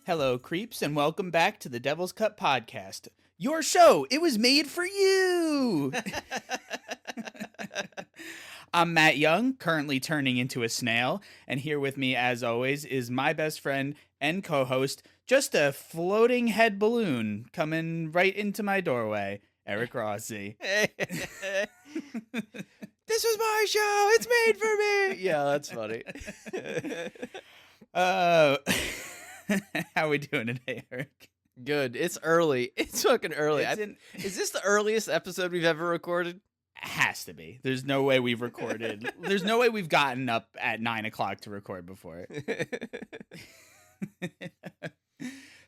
Hello, creeps, and welcome back to the Devil's Cut podcast. Your show, it was made for you! I'm Matt Young, currently turning into a snail, and here with me, as always, is my best friend and co-host, just a floating head balloon coming right into my doorway, Eric Rossi. This was my show. It's made for me. Yeah, that's funny. How we doing today, Eric? Good. It's early. It's fucking early. Is this the earliest episode we've ever recorded? Has to be. There's no way we've recorded. There's no way we've gotten up at 9 o'clock to record before.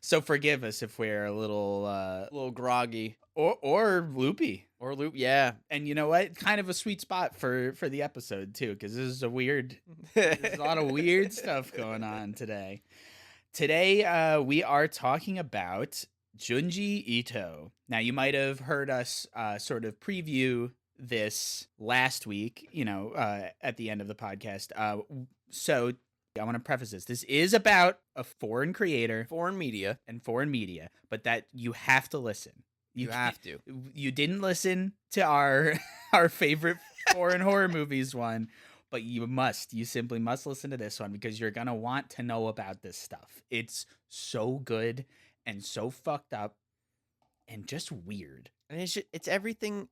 So forgive us if we're a little groggy or loopy. Or loop. Yeah. And you know what? Kind of a sweet spot for the episode too, because there's a lot of weird stuff going on today. Today, we are talking about Junji Ito. Now, you might have heard us sort of preview this last week, at the end of the podcast. So I want to preface this. This is about a foreign creator. Foreign media, but that you have to listen. You have to. You didn't listen to our favorite foreign horror movies one. But you simply must listen to this one because you're going to want to know about this stuff. It's so good and so fucked up and just weird. And it's everything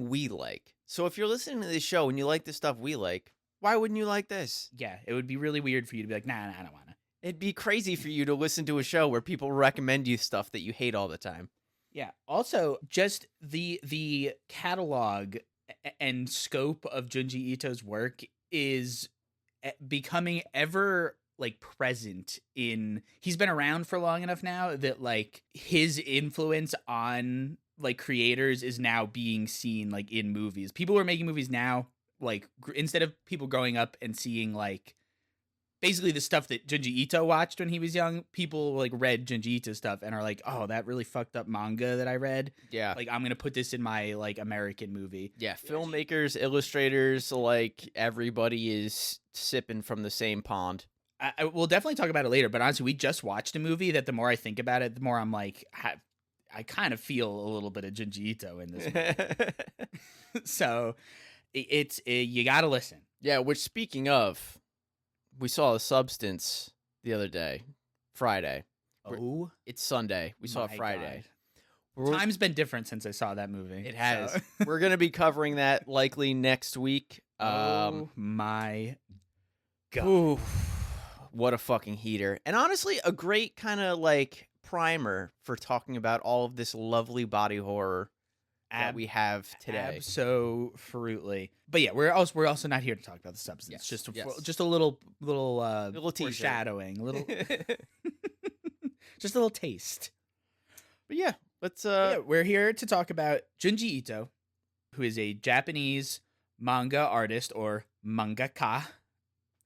we like. So if you're listening to this show and you like the stuff we like, why wouldn't you like this? Yeah, it would be really weird for you to be like, nah, I don't want to. It'd be crazy for you to listen to a show where people recommend you stuff that you hate all the time. Yeah. Also, just the catalog and scope of Junji Ito's work is becoming ever present in. He's been around for long enough now that his influence on creators is now being seen in movies. People are making movies now instead of people growing up and seeing basically the stuff that Junji Ito watched when he was young. People read Junji Ito stuff and are like, oh, that really fucked up manga that I read. Yeah. I'm going to put this in my American movie. Yeah. Filmmakers, illustrators, everybody is sipping from the same pond. I will definitely talk about it later, but honestly, we just watched a movie that the more I think about it, the more I'm I kind of feel a little bit of Junji Ito in this movie. So you got to listen. Yeah. Which, speaking of, we saw a Substance the other day, Friday. Oh, it's Sunday. We saw it Friday. Time's been different since I saw that movie. It has. So. We're going to be covering that likely next week. Oh my God. Ooh, what a fucking heater. And honestly, a great kind of primer for talking about all of this lovely body horror that we have today. Absolutely. But yeah, we're also not here to talk about the Substance. Yes. Just a little foreshadowing, just a little taste. But yeah, let's we're here to talk about Junji Ito, who is a Japanese manga artist, or mangaka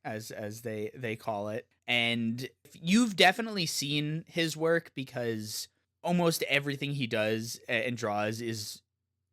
as they call it. And you've definitely seen his work because almost everything he does and draws is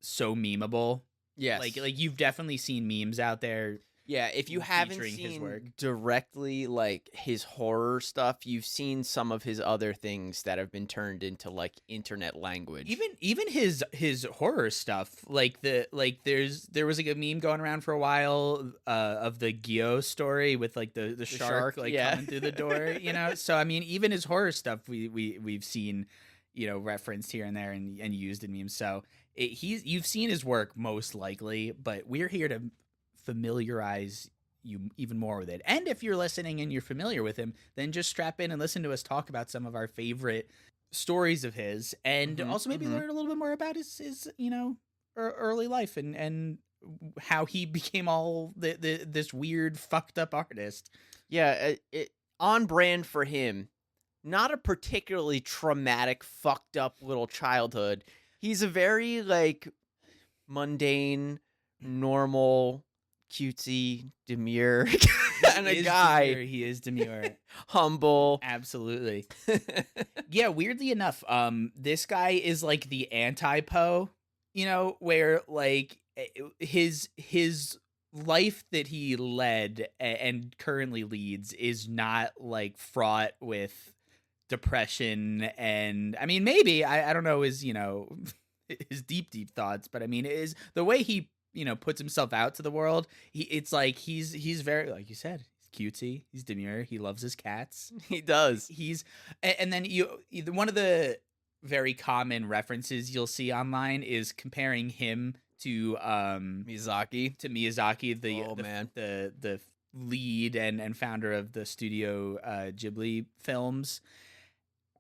so memeable. Yes. You've definitely seen memes out there. Yeah, if you haven't seen his work directly his horror stuff, you've seen some of his other things that have been turned into internet language. Even his horror stuff, there was a meme going around for a while of the Gyo story with the shark coming through the door, So I mean, even his horror stuff we've seen, referenced here and there and used in memes. So you've seen his work most likely, but we're here to familiarize you even more with it. And if you're listening and you're familiar with him, then just strap in and listen to us talk about some of our favorite stories of his, and also maybe learn a little bit more about his early life and how he became all this weird fucked up artist. Yeah, on brand for him. Not a particularly traumatic, fucked up little childhood. He's a very mundane, normal, cutesy, demure kind of guy. Demure. He is demure. Humble. Absolutely. Yeah, weirdly enough, this guy is the anti-Poe, where his life that he led and currently leads is not fraught with depression. And I mean, maybe I don't know his his deep thoughts, but I mean, it is the way he puts himself out to the world. It's like he's very, like you said, he's cutesy, he's demure, he loves his cats. He does. And then one of the very common references you'll see online is comparing him to Miyazaki. The lead and founder of the studio Ghibli films.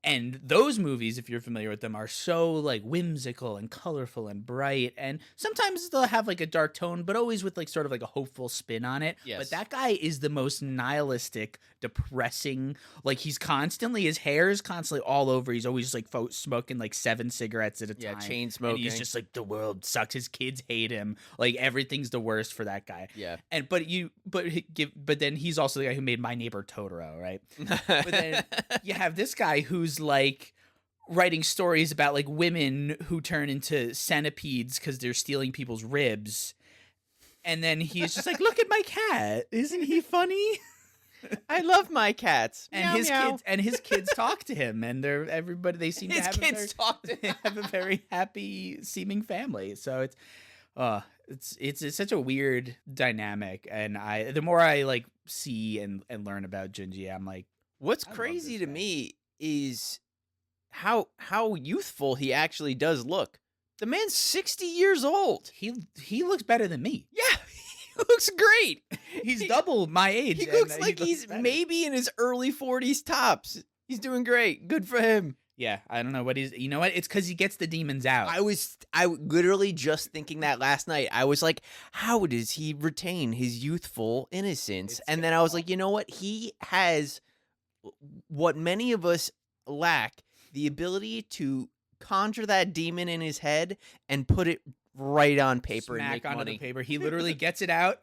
And those movies, if you're familiar with them, are so like whimsical and colorful and bright. And sometimes they'll have like a dark tone, but always with like sort of like a hopeful spin on it. Yes. But that guy is the most nihilistic, depressing. Like his hair is constantly all over. He's always like smoking like 7 cigarettes at a time. Yeah, chain smoking. And he's just like, the world sucks. His kids hate him. Like everything's the worst for that guy. Yeah. And but then he's also the guy who made My Neighbor Totoro, right? But then you have this guy who's like writing stories about like women who turn into centipedes because they're stealing people's ribs, and then he's just like, look at my cat, isn't he funny? I love my cats. And meow, his kids talk to him, and they seem to have a very happy seeming family. So it's such a weird dynamic. And the more I like see and learn about Junji, I'm like, what's crazy to me is how youthful he actually does look. The man's 60 years old. He looks better than me. Yeah, he looks great. He's double my age. He looks like he's maybe in his early 40s tops. He's doing great. Good for him. Yeah, I don't know what he's. You know what? It's because he gets the demons out. I literally just thinking that last night. I was like, how does he retain his youthful innocence? And then I was like, you know what? He has what many of us lack, the ability to conjure that demon in his head and put it right on paper and make money. The paper. He literally gets it out,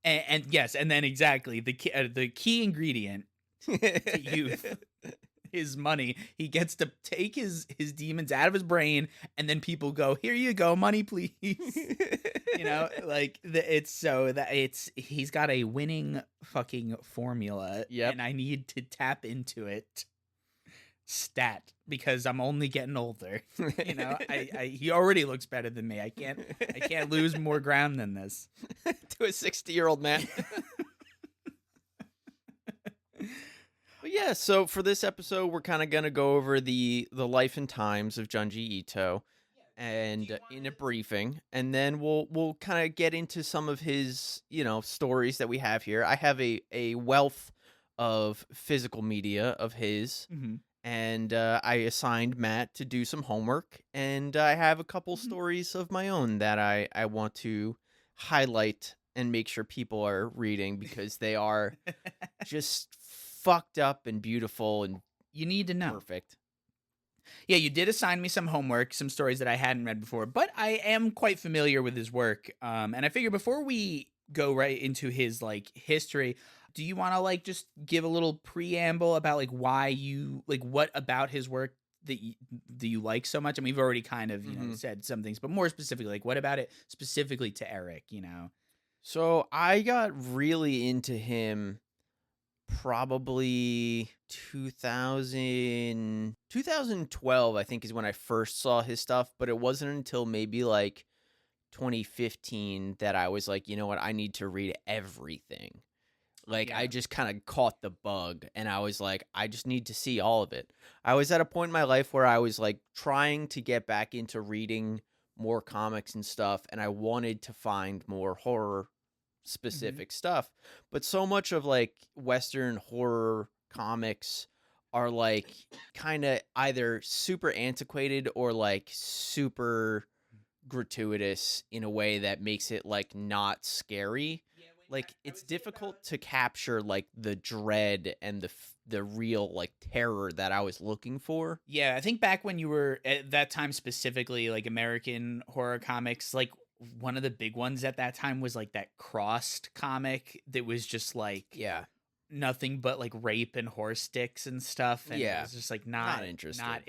and yes, and then exactly the key ingredient to youth is money. He gets to take his demons out of his brain, and then people go, "Here you go, money, please." He's got a winning fucking formula. Yep. And I need to tap into it. Stat, because I'm only getting older. He already looks better than me. I can't lose more ground than this to a 60-year-old man. But yeah, so for this episode, we're kind of gonna go over the life and times of Junji Ito, and in a briefing, and then we'll kind of get into some of his stories that we have here. I have a wealth of physical media of his. Mm-hmm. And I assigned Matt to do some homework, and I have a couple stories of my own that I want to highlight and make sure people are reading, because they are just fucked up and beautiful and you need to know. Perfect. Yeah, you did assign me some homework, some stories that I hadn't read before, but I am quite familiar with his work. And I figure before we go right into his like history, do you want to like just give a little preamble about like why you like what about his work that you like so much? I mean, we've already kind of said some things, but more specifically, like what about it specifically to Eric? So I got really into him probably 2012, I think, is when I first saw his stuff, but it wasn't until maybe like 2015 that I was like, you know what, I need to read everything. Like, yeah. I just kind of caught the bug, and I was like, I just need to see all of it. I was at a point in my life where I was like trying to get back into reading more comics and stuff, and I wanted to find more horror specific stuff. But so much of like Western horror comics are like kind of either super antiquated or like super gratuitous in a way that makes it like not scary. Like, it's difficult to capture like the dread and the real like terror that I was looking for. Yeah, I think back when you were at that time, specifically like American horror comics, like one of the big ones at that time was like that Crossed comic that was just like nothing but like rape and horse sticks and stuff. And it was just like not interested. Not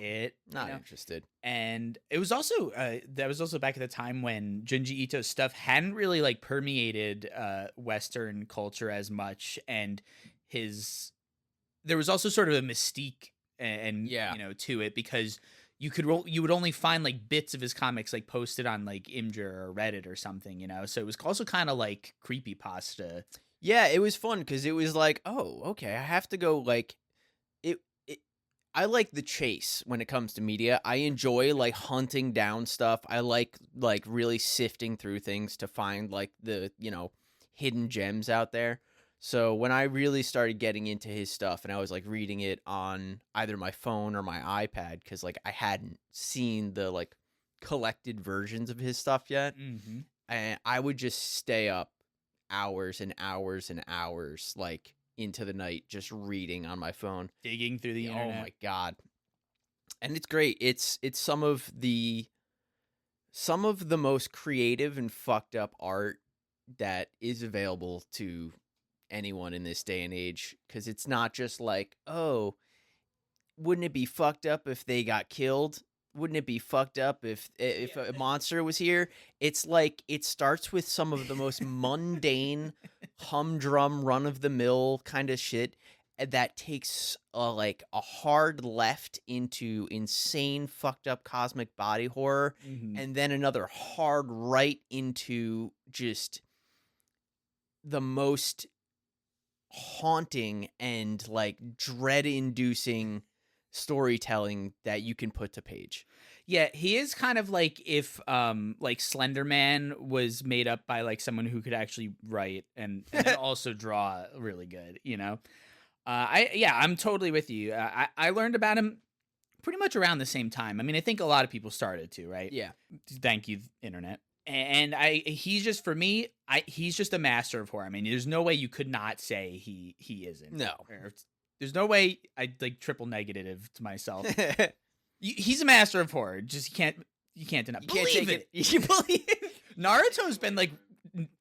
interested. And it was also that was also back at the time when Junji Ito's stuff hadn't really like permeated Western culture as much, and there was also sort of a mystique and to it, because you would only find like bits of his comics like posted on like Imgur or Reddit or something, so it was also kind of like creepypasta. Yeah, it was fun because it was like, oh, okay, I have to go like it. I like the chase when it comes to media. I enjoy like hunting down stuff. I like really sifting through things to find like the hidden gems out there. So when I really started getting into his stuff and I was like reading it on either my phone or my iPad, because like I hadn't seen the like collected versions of his stuff yet, and I would just stay up hours and hours and hours like into the night just reading on my phone, digging through the internet. Oh my god. And it's great. It's some of the most creative and fucked up art that is available to anyone in this day and age, because it's not just like, oh, wouldn't it be fucked up if they got killed? Wouldn't it be fucked up if a monster was here? It's like it starts with some of the most mundane, humdrum, run-of-the-mill kind of shit that takes a hard left into insane, fucked up cosmic body horror, and then another hard right into just the most haunting and like dread-inducing storytelling that you can put to page. Yeah, he is kind of like if like Slender Man was made up by like someone who could actually write and also draw really good, I'm totally with you. I learned about him pretty much around the same time. I mean, I think a lot of people started to, right? Yeah. Thank you, internet. And he's just, for me, he's just a master of horror. I mean, there's no way you could not say he isn't. No. There's no way I like triple negative to myself. He's a master of horror. Just you can't deny. You can't take it. You believe it. Naruto's been like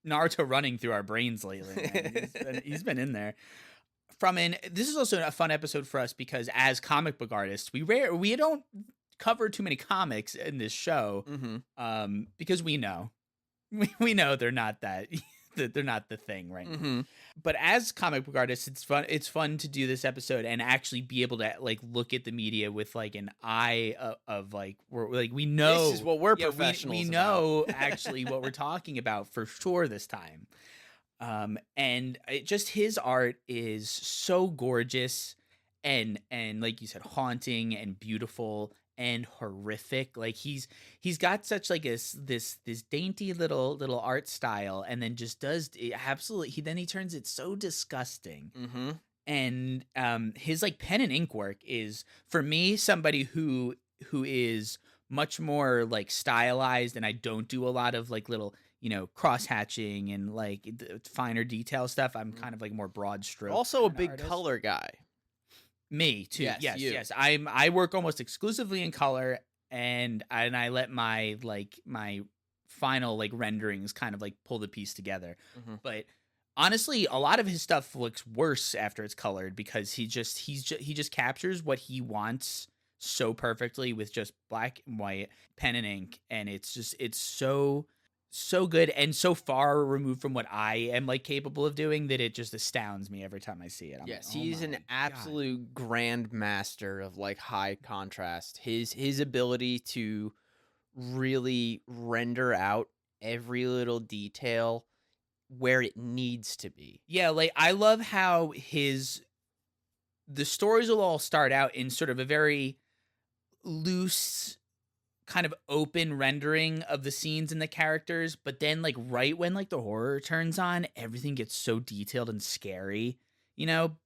Naruto running through our brains lately. Man. He's been in there. This is also a fun episode for us because as comic book artists, we don't cover too many comics in this show, because we know they're not that. They're not the thing right now. But as comic book artists, it's fun to do this episode and actually be able to like look at the media with like an eye of like, we know this is what we're professionals we know actually what we're talking about for sure this time. And just his art is so gorgeous and like you said, haunting and beautiful and horrific. Like he's got such like this dainty little art style, and then just does it absolutely. He turns it so disgusting. And his like pen and ink work is, for me, somebody who is much more like stylized, and I don't do a lot of like little cross hatching and like the finer detail stuff. I'm kind of like more broad stroke. Also a big color guy. Me too. Yes. I work almost exclusively in color, and I let my final like renderings kind of like pull the piece together. But honestly, a lot of his stuff looks worse after it's colored because he just captures what he wants so perfectly with just black and white pen and ink, and it's so good and so far removed from what I am like capable of doing that it just astounds me every time I see it. Yes, like, he's an absolute grand master of like high contrast. His ability to really render out every little detail where it needs to be. Yeah, like I love how the stories will all start out in sort of a very loose kind of open rendering of the scenes and the characters, but then like right when like the horror turns on, everything gets so detailed and scary,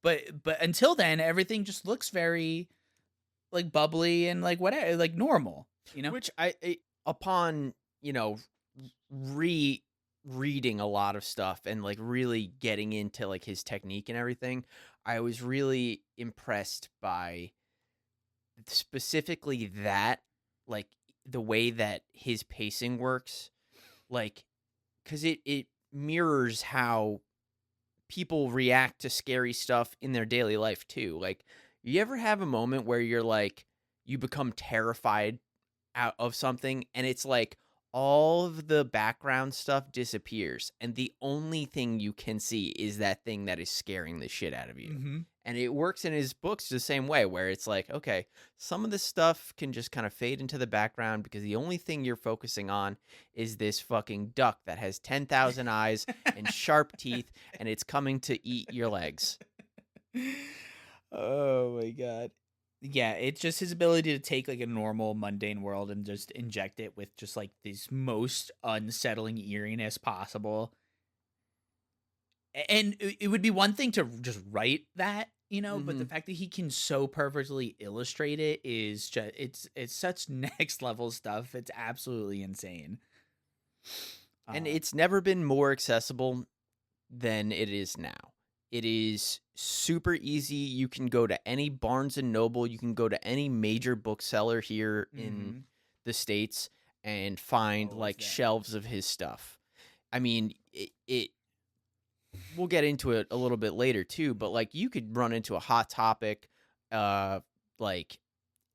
but until then everything just looks very like bubbly and like whatever, like normal, which I upon rereading a lot of stuff and like really getting into like his technique and everything, I was really impressed by specifically that, like the way that his pacing works, like, because it mirrors how people react to scary stuff in their daily life too. Like, you ever have a moment where you're like, you become terrified out of something and it's like all of the background stuff disappears, and the only thing you can see is that thing that is scaring the shit out of you. Mm-hmm. And it works in his books the same way, where it's like, okay, some of the stuff can just kind of fade into the background because the only thing you're focusing on is this fucking duck that has 10,000 eyes and sharp teeth, and it's coming to eat your legs. Oh my god. Yeah, it's just his ability to take like a normal mundane world and just inject it with just like this most unsettling eeriness possible. And it would be one thing to just write that, but the fact that he can so perfectly illustrate it is just it's such next level stuff. It's absolutely insane. And it's never been more accessible than it is now. It is super easy. You can go to any Barnes and Noble. You can go to any major bookseller here in the States and find shelves of his stuff. I mean, it we'll get into it a little bit later too, but like you could run into a Hot Topic. Like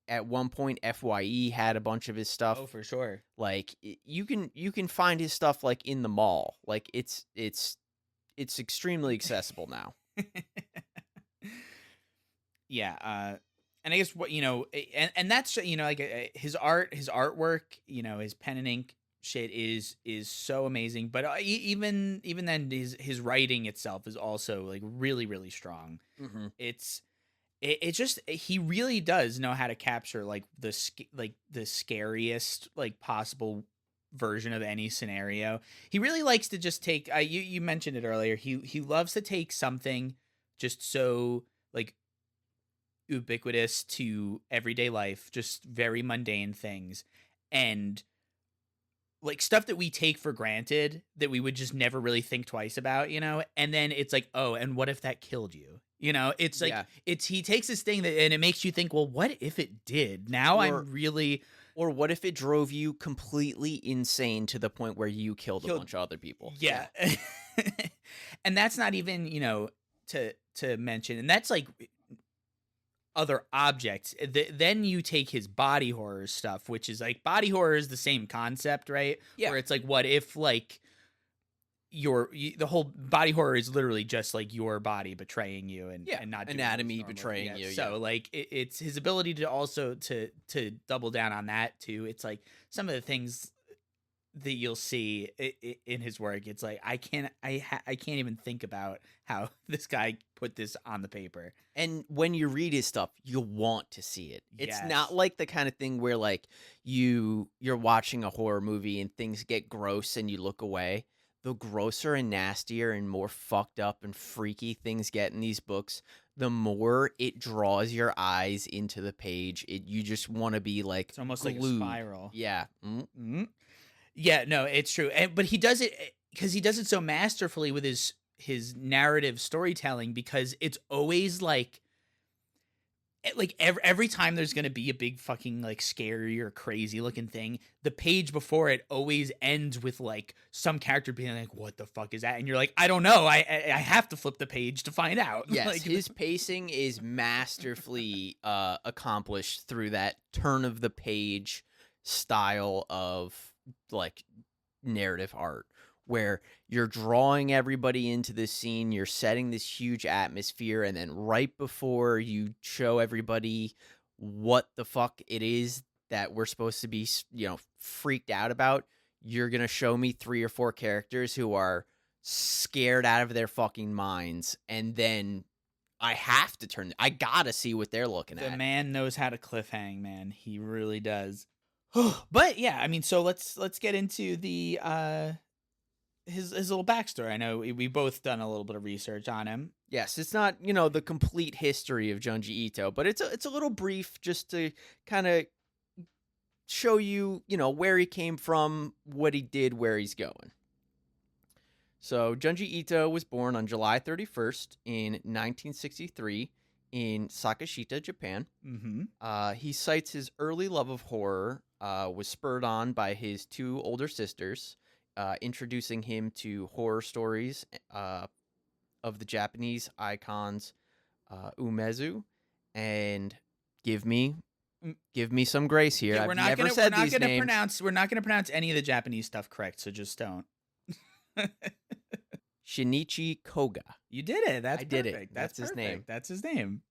at one point, FYE had a bunch of his stuff. Oh, for sure. Like you can find his stuff like in the mall. Like it's extremely accessible now. Yeah, and I guess what and that's like his artwork, his pen and ink shit is so amazing. But even then, his writing itself is also like really really strong. Mm-hmm. It's just he really does know how to capture like the scariest like possible version of any scenario. He really likes to just take you mentioned it earlier. He loves to take something just so like ubiquitous to everyday life, just very mundane things, and like stuff that we take for granted that we would just never really think twice about, and then it's like, oh, and what if that killed you? It's like he takes this thing and it makes you think, well, what if it did? Now or what if it drove you completely insane to the point where you killed a bunch of other people? Yeah. And that's not even, to mention, and that's like other objects. Then you take his body horror stuff, which is like body horror is the same concept, right? Yeah. Where it's like, what if like the whole body horror is literally just like your body betraying you and not doing anatomy betraying you. So like it's his ability to also to double down on that too. It's like some of the things that you'll see in his work. It's like I can't even think about how this guy put this on the paper. And when you read his stuff, you want to see it. It's not like the kind of thing where like you're watching a horror movie and things get gross and you look away. The grosser and nastier and more fucked up and freaky things get in these books, the more it draws your eyes into the page. You just want to be like, it's almost glued. like a spiral. Yeah. Mm-hmm. Yeah, no, it's true. But he does it because he does it so masterfully with his narrative storytelling, because it's always like every time there's gonna be a big fucking like scary or crazy looking thing, the page before it always ends with like some character being like, what the fuck is that? And you're like, I don't know, I have to flip the page to find out. Yes, like, his pacing is masterfully accomplished through that turn of the page style of like narrative art, where you're drawing everybody into this scene, you're setting this huge atmosphere, and then right before you show everybody what the fuck it is that we're supposed to be, freaked out about, you're gonna show me 3 or 4 characters who are scared out of their fucking minds, and then I have to I gotta see what they're looking at. The man knows how to cliffhang, man. He really does. But yeah, I mean, so let's get into the his little backstory. I know we both done a little bit of research on him. Yes, it's not the complete history of Junji Ito, but it's a little brief just to kind of show you where he came from, what he did, where he's going. So Junji Ito was born on July 31st in 1963 in Sakashita, Japan. Mm-hmm. He cites his early love of horror was spurred on by his 2 older sisters, introducing him to horror stories of the Japanese icons Umezu and Give Me, Give me some grace here. Yeah, I've never said these names. We're not gonna pronounce any of the Japanese stuff correct, so just don't. Shinichi Koga. You did it. That's I did perfect. it. That's his name. That's his name.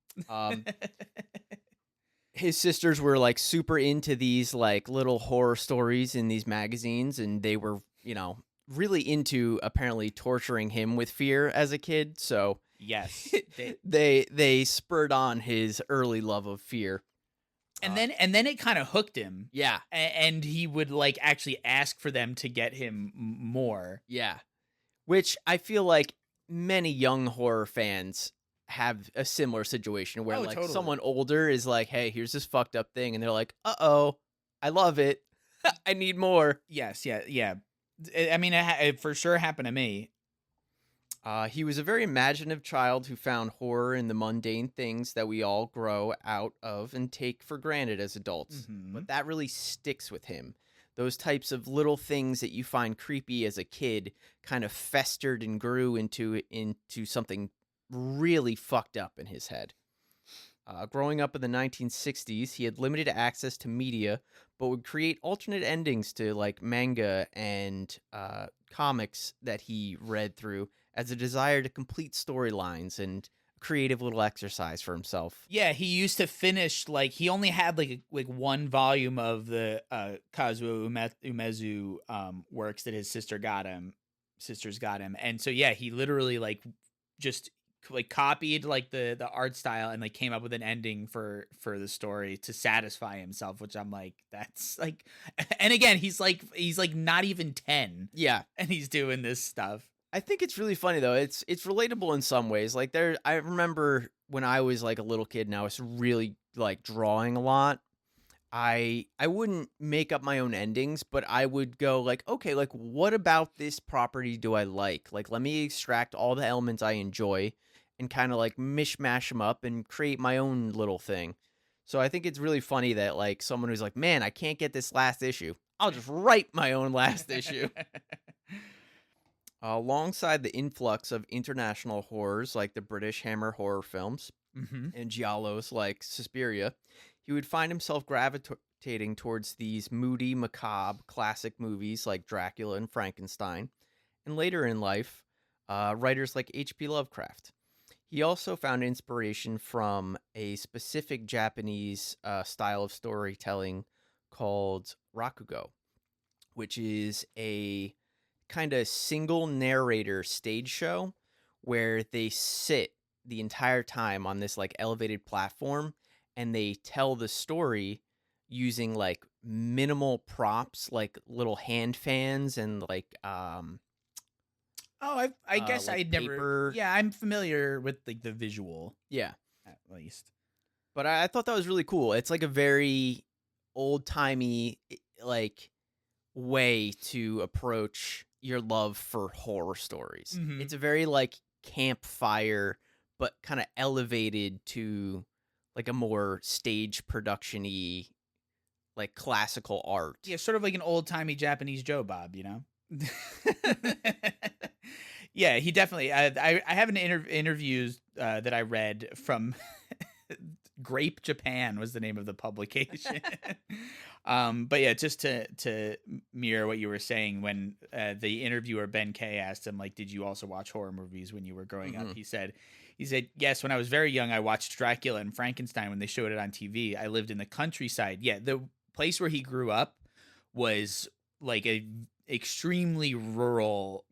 His sisters were like super into these like little horror stories in these magazines, and they were, really into apparently torturing him with fear as a kid. So yes, they spurred on his early love of fear. And then it kind of hooked him. Yeah. And he would like actually ask for them to get him more. Yeah. Which I feel like many young horror fans have a similar situation where like totally. Someone older is like, hey, here's this fucked up thing. And they're like, uh-oh, I love it. I need more. Yes. Yeah. I mean, it for sure happened to me. He was a very imaginative child who found horror in the mundane things that we all grow out of and take for granted as adults. Mm-hmm. But that really sticks with him. Those types of little things that you find creepy as a kid kind of festered and grew into something really fucked up in his head. Growing up in the 1960s, he had limited access to media, but would create alternate endings to like manga and comics that he read through as a desire to complete storylines and creative little exercise for himself. Yeah, he used to finish like he only had like one volume of the Kazuo Umezu works that his sisters got him, and so yeah, he literally like just like copied like the art style and like came up with an ending for the story to satisfy himself, which I'm like, that's like, and again, he's like not even 10. Yeah, and he's doing this stuff. I think it's really funny though. It's relatable in some ways. Like I remember when I was like a little kid and I was really like drawing a lot. I wouldn't make up my own endings, but I would go like, okay, like what about this property do I like? Like let me extract all the elements I enjoy and kind of like mishmash them up and create my own little thing. So I think it's really funny that like someone who's like, man, I can't get this last issue. I'll just write my own last issue. Alongside the influx of international horrors like the British Hammer horror films and giallos like Suspiria, he would find himself gravitating towards these moody, macabre classic movies like Dracula and Frankenstein, and later in life, writers like H.P. Lovecraft. He also found inspiration from a specific Japanese style of storytelling called rakugo, which is a kind of single narrator stage show where they sit the entire time on this like elevated platform and they tell the story using like minimal props like little hand fans and like I guess like I'd never paper. Yeah, I'm familiar with like the visual. Yeah. At least. But I thought that was really cool. It's like a very old-timey like way to approach your love for horror stories. Mm-hmm. It's a very like campfire, but kind of elevated to like a more stage production-y, like classical art. Yeah, sort of like an old-timey Japanese Joe Bob, you know? Yeah, he definitely. I have an interviews that I read from Grape Japan was the name of the publication. But yeah, just to mirror what you were saying, when the interviewer Ben Kay asked him, like, did you also watch horror movies when you were growing up? He said, yes, when I was very young, I watched Dracula and Frankenstein when they showed it on TV. I lived in the countryside. Yeah, the place where he grew up was like a extremely rural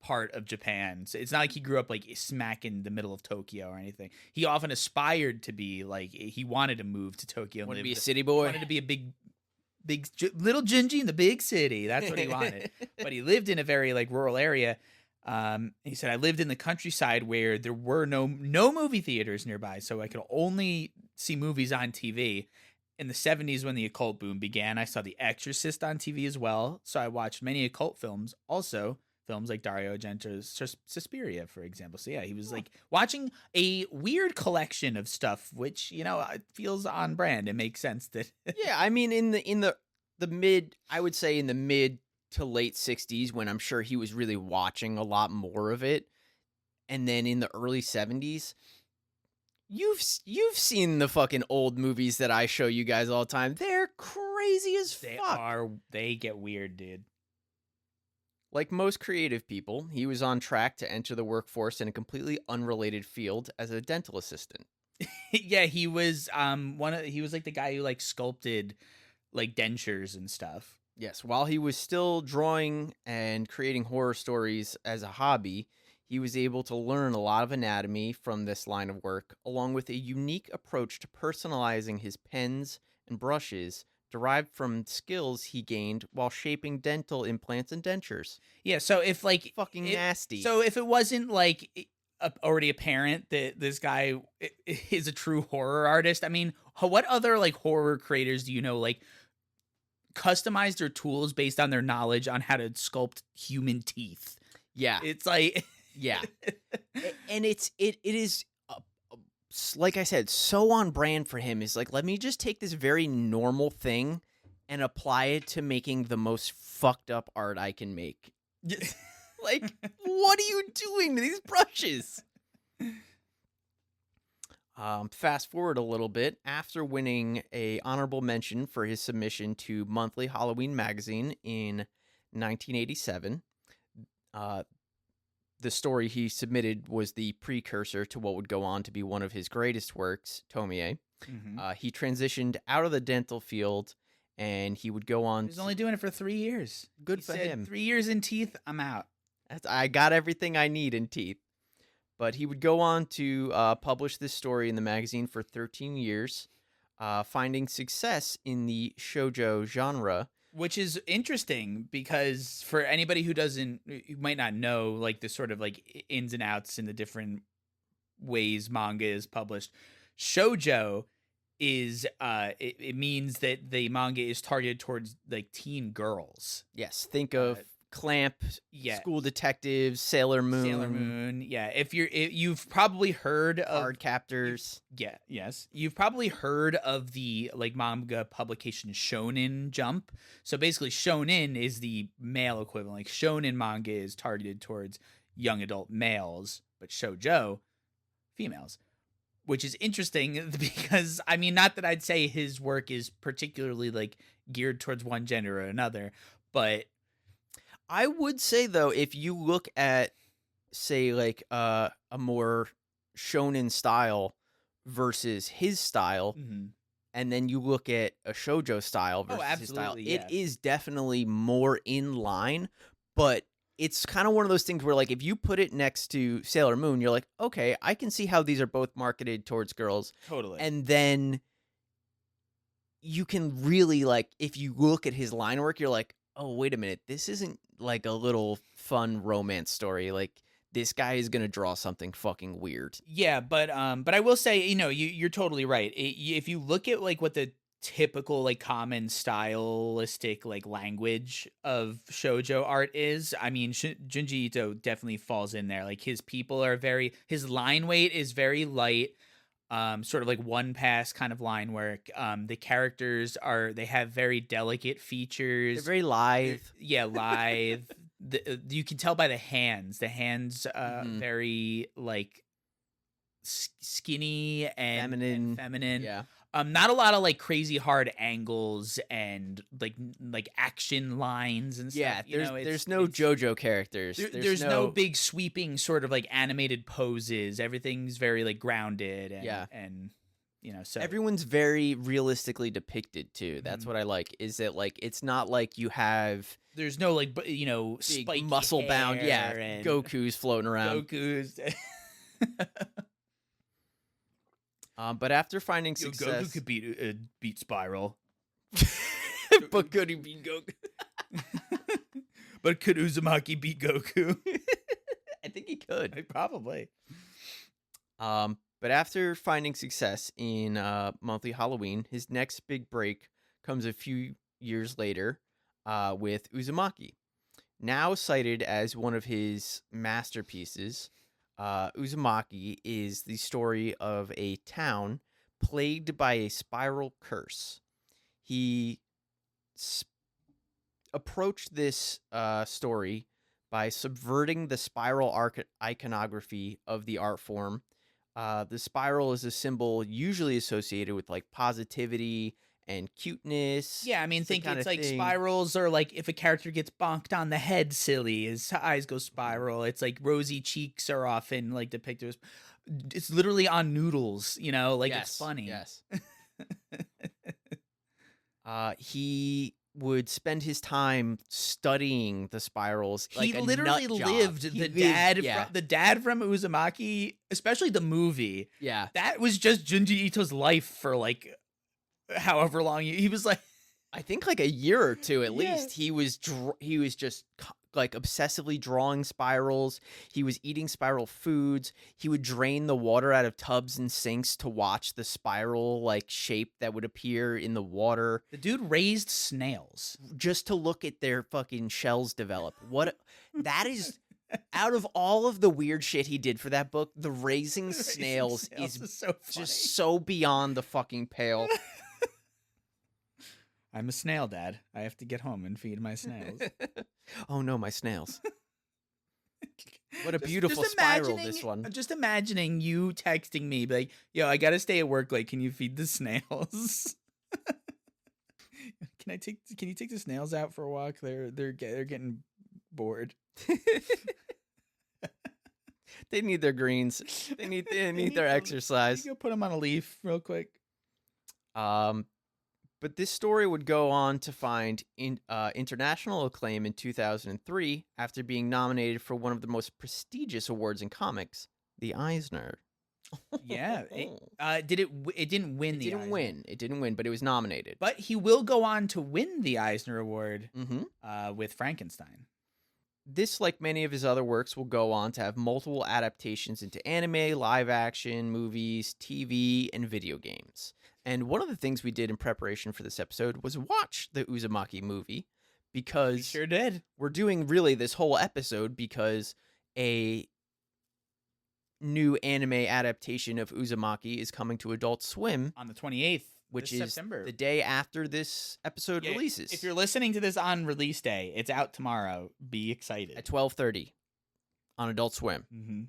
part of Japan. So it's not like he grew up like smack in the middle of Tokyo or anything. He often aspired to be like, he wanted to move to Tokyo. Wanted to be a city boy. Wanted to be a big little Junji in the big city. That's what he wanted. But he lived in a very like rural area. He said, I lived in the countryside where there were no movie theaters nearby, so I could only see movies on TV. In the 70s, when the occult boom began, I saw The Exorcist on TV as well. So I watched many occult films, also films like Dario Argento's Suspiria, for example. So yeah, he was like watching a weird collection of stuff, which, you know, feels on brand. It makes sense that. Yeah, I mean, in the mid, I would say in the mid to late 60s, when I'm sure he was really watching a lot more of it. And then in the early 70s, You've seen the fucking old movies that I show you guys all the time. They're crazy as fuck. They get weird, dude. Like most creative people, he was on track to enter the workforce in a completely unrelated field as a dental assistant. Yeah, he was he was like the guy who like sculpted like dentures and stuff. Yes, while he was still drawing and creating horror stories as a hobby, he was able to learn a lot of anatomy from this line of work, along with a unique approach to personalizing his pens and brushes derived from skills he gained while shaping dental implants and dentures. Yeah, so if like nasty. So if it wasn't like already apparent that this guy is a true horror artist, I mean, what other like horror creators do you know like customize their tools based on their knowledge on how to sculpt human teeth? Yeah, it's like yeah, and it is like I said, so on brand for him. Is like, let me just take this very normal thing and apply it to making the most fucked up art I can make. Like, what are you doing to these brushes? Fast forward a little bit. After winning a honorable mention for his submission to Monthly Halloween magazine in 1987, the story he submitted was the precursor to what would go on to be one of his greatest works, Tomie. Mm-hmm. He transitioned out of the dental field, and he would go on. He's only doing it for 3 years. Good for him. 3 years in teeth, I'm out. I got everything I need in teeth. But he would go on to publish this story in the magazine for 13 years, finding success in the shoujo genre. Which is interesting because for anybody who might not know like the sort of like ins and outs in the different ways manga is published, shoujo is it means that the manga is targeted towards like teen girls. Yes, think of Clamp, School Detectives, Sailor Moon. Yeah. You've probably heard of Card Captors. Yeah, yes. You've probably heard of the like manga publication Shonen Jump. So basically Shonen is the male equivalent. Like Shonen manga is targeted towards young adult males, but shoujo females. Which is interesting because I mean not that I'd say his work is particularly like geared towards one gender or another, but I would say, though, if you look at, say, like a more shonen style versus his style, mm-hmm. and then you look at a shoujo style versus his style, it is definitely more in line, but it's kind of one of those things where, like, if you put it next to Sailor Moon, you're like, okay, I can see how these are both marketed towards girls. Totally. And then you can really, like, if you look at his line work, you're like, oh, wait a minute, this isn't like a little fun romance story. Like, this guy is going to draw something fucking weird. Yeah, but I will say, you know, you're totally right. If you look at like what the typical like common stylistic like language of shoujo art is, I mean, Junji Ito definitely falls in there. Like his his line weight is very light. Sort of like one pass kind of line work. The characters they have very delicate features. They're very lithe. Yeah, lithe. You can tell by the hands. The hands, very like skinny and feminine. Yeah. Not a lot of like crazy hard angles and like action lines and stuff. Yeah, there's no JoJo characters. There's no big sweeping sort of like animated poses. Everything's very like grounded and you know, so everyone's very realistically depicted too. That's what I like. Is that like it's not like you have there's no like you know big muscle bound and Goku's floating around. But after finding success, Goku could beat Spiral. But could he beat Goku? But could Uzumaki beat Goku? I think he could. Probably. But after finding success in Monthly Halloween, his next big break comes a few years later with Uzumaki. Now cited as one of his masterpieces, Uzumaki is the story of a town plagued by a spiral curse. He approached this story by subverting the spiral iconography of the art form The spiral is a symbol usually associated with like positivity and cuteness. Yeah, I mean, think it's like spirals, or like if a character gets bonked on the head silly, his eyes go spiral. It's like rosy cheeks are often like depicted as, it's literally on noodles, you know, like it's funny. Yes. He would spend his time studying the spirals. Like he literally lived the dad from Uzumaki, especially the movie. Yeah, that was just Junji Ito's life for like however long he was like. I think like a year or two at least. He was just like obsessively drawing spirals. He was eating spiral foods. He would drain the water out of tubs and sinks to watch the spiral like shape that would appear in the water. The dude raised snails just to look at their fucking shells develop. What that is. Out of all of the weird shit he did for that book, the raising snails is so just so beyond the fucking pale. I'm a snail dad. I have to get home and feed my snails. Oh no, my snails. What a beautiful spiral this one. Just imagining you texting me like, yo, I gotta stay at work late. Can you feed the snails? Can you take the snails out for a walk? They're getting bored. They need their greens. They need their exercise. You go put them on a leaf real quick. But this story would go on to find international acclaim in 2003 after being nominated for one of the most prestigious awards in comics, the Eisner. Yeah. It didn't win the Eisner. It didn't win, but it was nominated. But he will go on to win the Eisner Award with Frankenstein. This, like many of his other works, will go on to have multiple adaptations into anime, live action, movies, TV, and video games. And one of the things we did in preparation for this episode was watch the Uzumaki movie, because we sure did. We're doing really this whole episode because a new anime adaptation of Uzumaki is coming to Adult Swim on the 28th, which is September, the day after this episode releases. If you're listening to this on release day, it's out tomorrow. Be excited. At 12:30 on Adult Swim. Mm-hmm.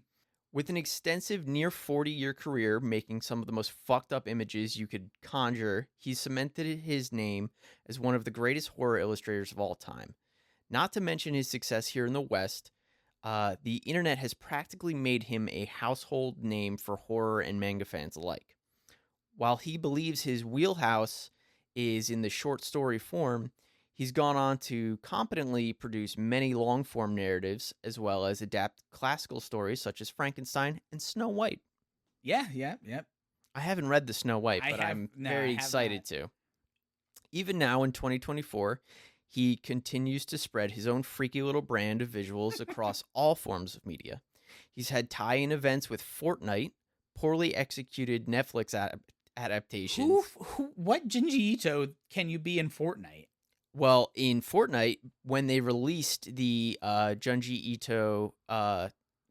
With an extensive near 40-year career making some of the most fucked up images you could conjure, he cemented his name as one of the greatest horror illustrators of all time. Not to mention his success here in the West, the internet has practically made him a household name for horror and manga fans alike. While he believes his wheelhouse is in the short story form, he's gone on to competently produce many long-form narratives, as well as adapt classical stories such as Frankenstein and Snow White. Yeah. I haven't read the Snow White, but I'm very excited to. Even now in 2024, he continues to spread his own freaky little brand of visuals across all forms of media. He's had tie-in events with Fortnite, poorly executed Netflix adaptations. What Junji Ito can you be in Fortnite? Well, in Fortnite, when they released the Junji Ito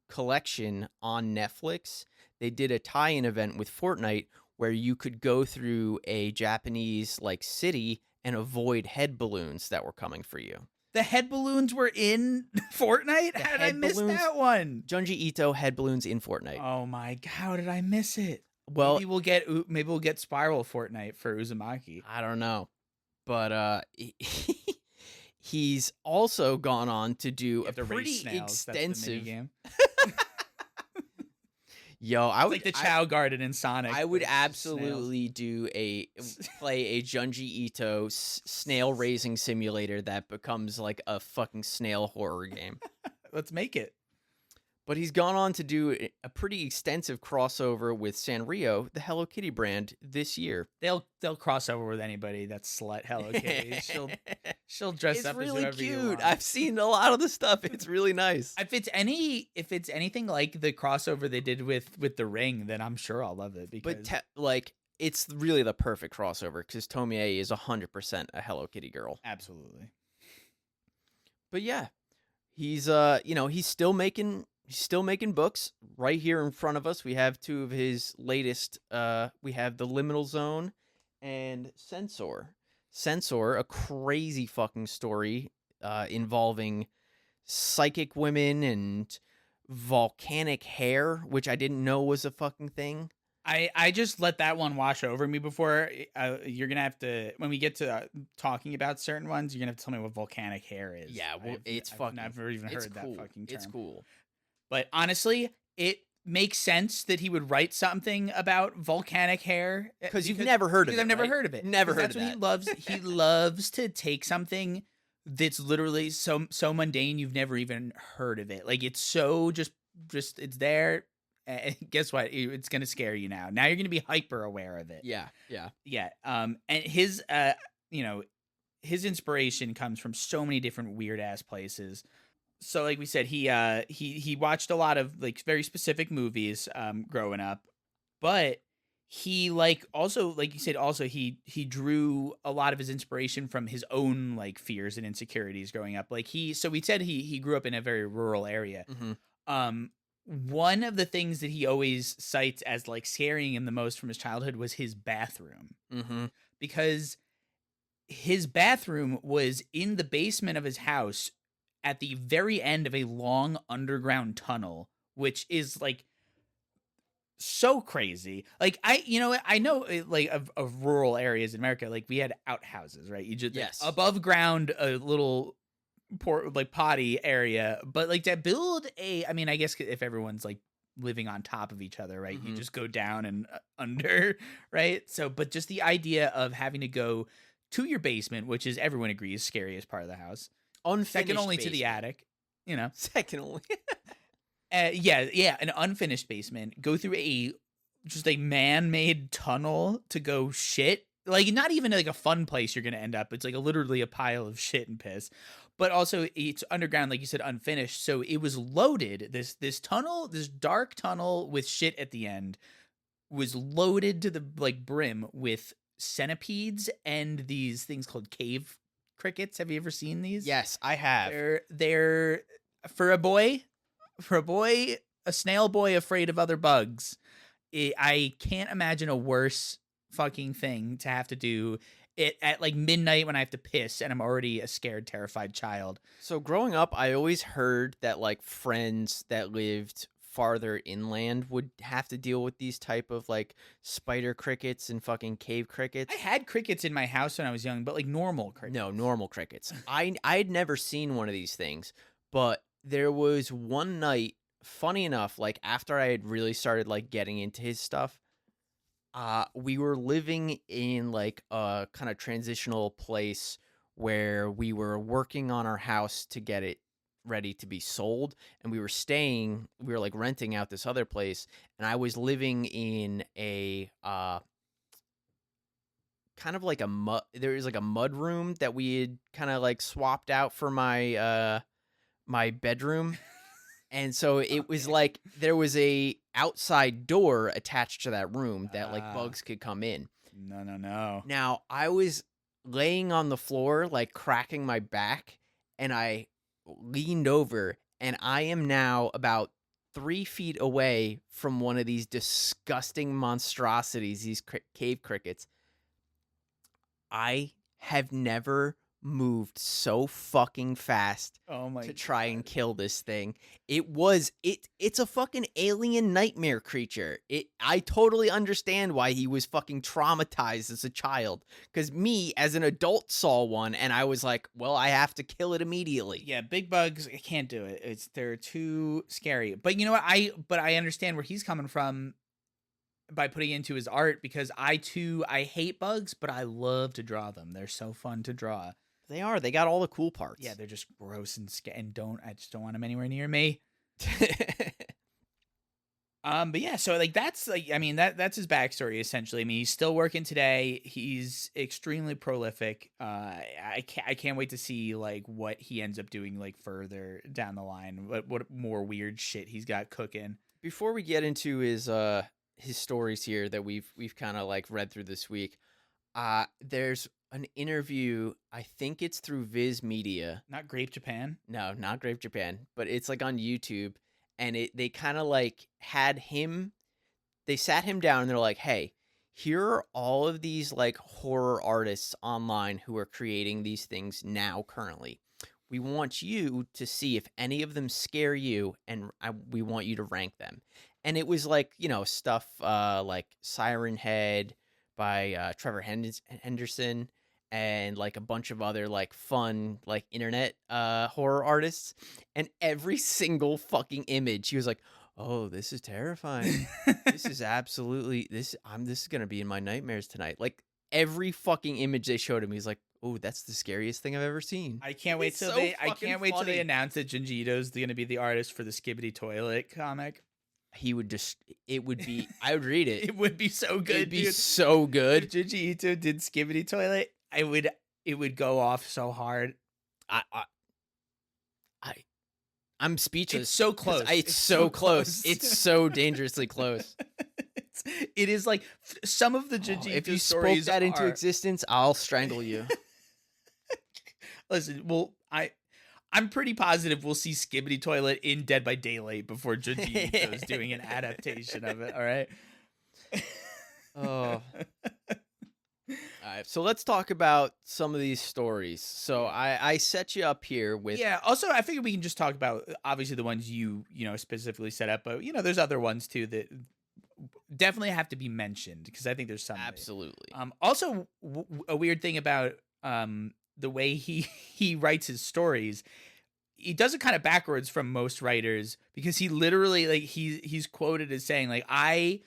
collection on Netflix, they did a tie-in event with Fortnite where you could go through a Japanese like city and avoid head balloons that were coming for you. The head balloons were in Fortnite? How did I miss that one? Junji Ito head balloons in Fortnite. Oh my god, how did I miss it? Well, maybe we'll get Spiral Fortnite for Uzumaki. I don't know. But he's also gone on to do a pretty extensive game. Yo, I would like the Chow Garden in Sonic. I would absolutely play a Junji Ito snail raising simulator that becomes like a fucking snail horror game. Let's make it. But he's gone on to do a pretty extensive crossover with Sanrio, the Hello Kitty brand, this year. They'll cross over with anybody that's slut Hello Kitty. She'll dress up really as whoever you cute. want. I've seen a lot of the stuff. It's really nice. If it's anything like the crossover they did with The Ring, then I'm sure I'll love it. Because it's really the perfect crossover because Tomie is 100% a Hello Kitty girl. Absolutely. But yeah, he's still making books right here in front of us. We have two of his latest. We have The Liminal Zone and Censor. Censor, a crazy fucking story involving psychic women and volcanic hair, which I didn't know was a fucking thing. I just let that one wash over me before. You're gonna have to, when we get to talking about certain ones, you're gonna have to tell me what volcanic hair is. Yeah, well, I've never even heard that fucking term. It's cool. But honestly, it makes sense that he would write something about volcanic hair because you've never heard of it. I've never heard of it. Never heard of that. That's what he loves. He loves to take something that's literally so mundane you've never even heard of it. Like it's so just it's there. And guess what? It's gonna scare you now. Now you're gonna be hyper aware of it. Yeah. And his his inspiration comes from so many different weird ass places. So like we said, he watched a lot of like very specific movies growing up, but he also like you said also he drew a lot of his inspiration from his own like fears and insecurities growing up. Like we said he grew up in a very rural area. Mm-hmm. One of the things that he always cites as like scaring him the most from his childhood was his bathroom. Mm-hmm. Because his bathroom was in the basement of his house at the very end of a long underground tunnel, which is like so crazy. Like I know like of rural areas in America, like we had outhouses, right? You just yes. above ground, a little potty area, but like to build I mean, I guess if everyone's like living on top of each other, right? Mm-hmm. You just go down and under, right? So, but just the idea of having to go to your basement, which is everyone agrees scariest part of the house, second only to the attic, second only. yeah, an unfinished basement. Go through just a man-made tunnel to go shit. Like not even like a fun place you're gonna end up. It's like literally a pile of shit and piss. But also it's underground, like you said, unfinished. So it was loaded. This tunnel, this dark tunnel with shit at the end, was loaded to the like brim with centipedes and these things called cave crickets. Have you ever seen these? Yes, I have. They're for a boy, a snail boy afraid of other bugs. I can't imagine a worse fucking thing to have to do it at like midnight when I have to piss and I'm already a scared, terrified child. So growing up, I always heard that like friends that lived farther inland would have to deal with these type of like spider crickets and fucking cave crickets. I had crickets in my house when I was young, but like normal crickets. No, normal crickets. I'd never seen one of these things, but there was one night, funny enough, like after I had really started like getting into his stuff, we were living in like a kind of transitional place where we were working on our house to get it ready to be sold, and we were like renting out this other place, and I was living in a kind of like there was like a mud room that we had kind of like swapped out for my my bedroom. And so it was like there was a outside door attached to that room that like bugs could come in. No. Now I was laying on the floor, like cracking my back, and I leaned over, and I am now about 3 feet away from one of these disgusting monstrosities, these cave crickets. I have never moved so fucking fast to try and kill this thing. It's a fucking alien nightmare creature. I totally understand why he was fucking traumatized as a child, because me as an adult saw one and I was like, well, I have to kill it immediately. Yeah, big bugs, I can't do it. They're too scary. But you know what? I understand where he's coming from by putting it into his art, because I hate bugs, but I love to draw them. They're so fun to draw. They are. They got all the cool parts. Yeah, they're just gross and I just don't want them anywhere near me. But yeah, so like that's like, I mean, that's his backstory essentially. I mean, he's still working today. He's extremely prolific. I can't wait to see like what he ends up doing like further down the line. What more weird shit he's got cooking. Before we get into his stories here that we've kind of like read through this week, there's an interview, I think it's through Viz Media. Not Grape Japan? No, not Grape Japan, but it's like on YouTube, and they kind of like they sat him down and they're like, hey, here are all of these like horror artists online who are creating these things now currently. we want you to see if any of them scare you, and we want you to rank them. And it was like, stuff like Siren Head by Trevor Henderson, and like a bunch of other like fun like internet horror artists. And every single fucking image, he was like, oh, this is terrifying. This is absolutely this is gonna be in my nightmares tonight. Like every fucking image they showed him, he's like, oh, that's the scariest thing I've ever seen. I can't wait till they announce that Junji Ito's going to be the artist for the Skibidi Toilet comic. He would it would be, I would read it. It would be so good. It'd be so good. If Junji Ito did Skibidi Toilet, it would go off so hard. I'm speechless. It's so close. It's so close. It's so dangerously close. It is like some of the Junji Ito if you stories spoke that into existence, I'll strangle you. Listen, well, I'm pretty positive we'll see Skibidi Toilet in Dead by Daylight before Junji Ito is doing an adaptation of it. All right. Oh. All right, so let's talk about some of these stories. So I set you up here with... Yeah, also, I figured we can just talk about, obviously, the ones you specifically set up, but, there's other ones, too, that definitely have to be mentioned, because I think there's some... Absolutely. Also, a weird thing about the way he writes his stories, he does it kind of backwards from most writers, because he literally, like, he's quoted as saying, like, I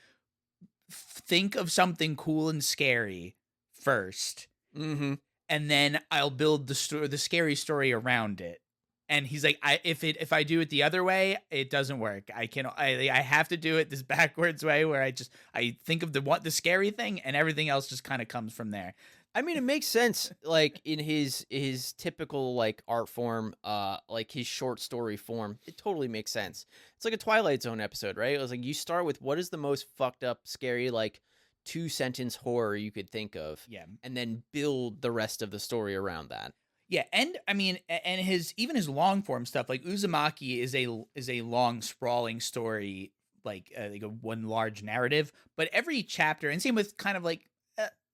think of something cool and scary first, and then I'll build the scary story around it. And he's like, if I do it the other way, it doesn't work. I have to do it this backwards way, where I think of the scary thing, and everything else just kind of comes from there. I mean, it makes sense, like in his typical like art form, like his short story form. It totally makes sense. It's like a Twilight Zone episode, right? It was like you start with what is the most fucked up, scary, like 2-sentence horror you could think of, and then build the rest of the story around that. Yeah, and I mean, and his long form stuff, like Uzumaki is a long sprawling story, like a one large narrative, but every chapter, and same with kind of like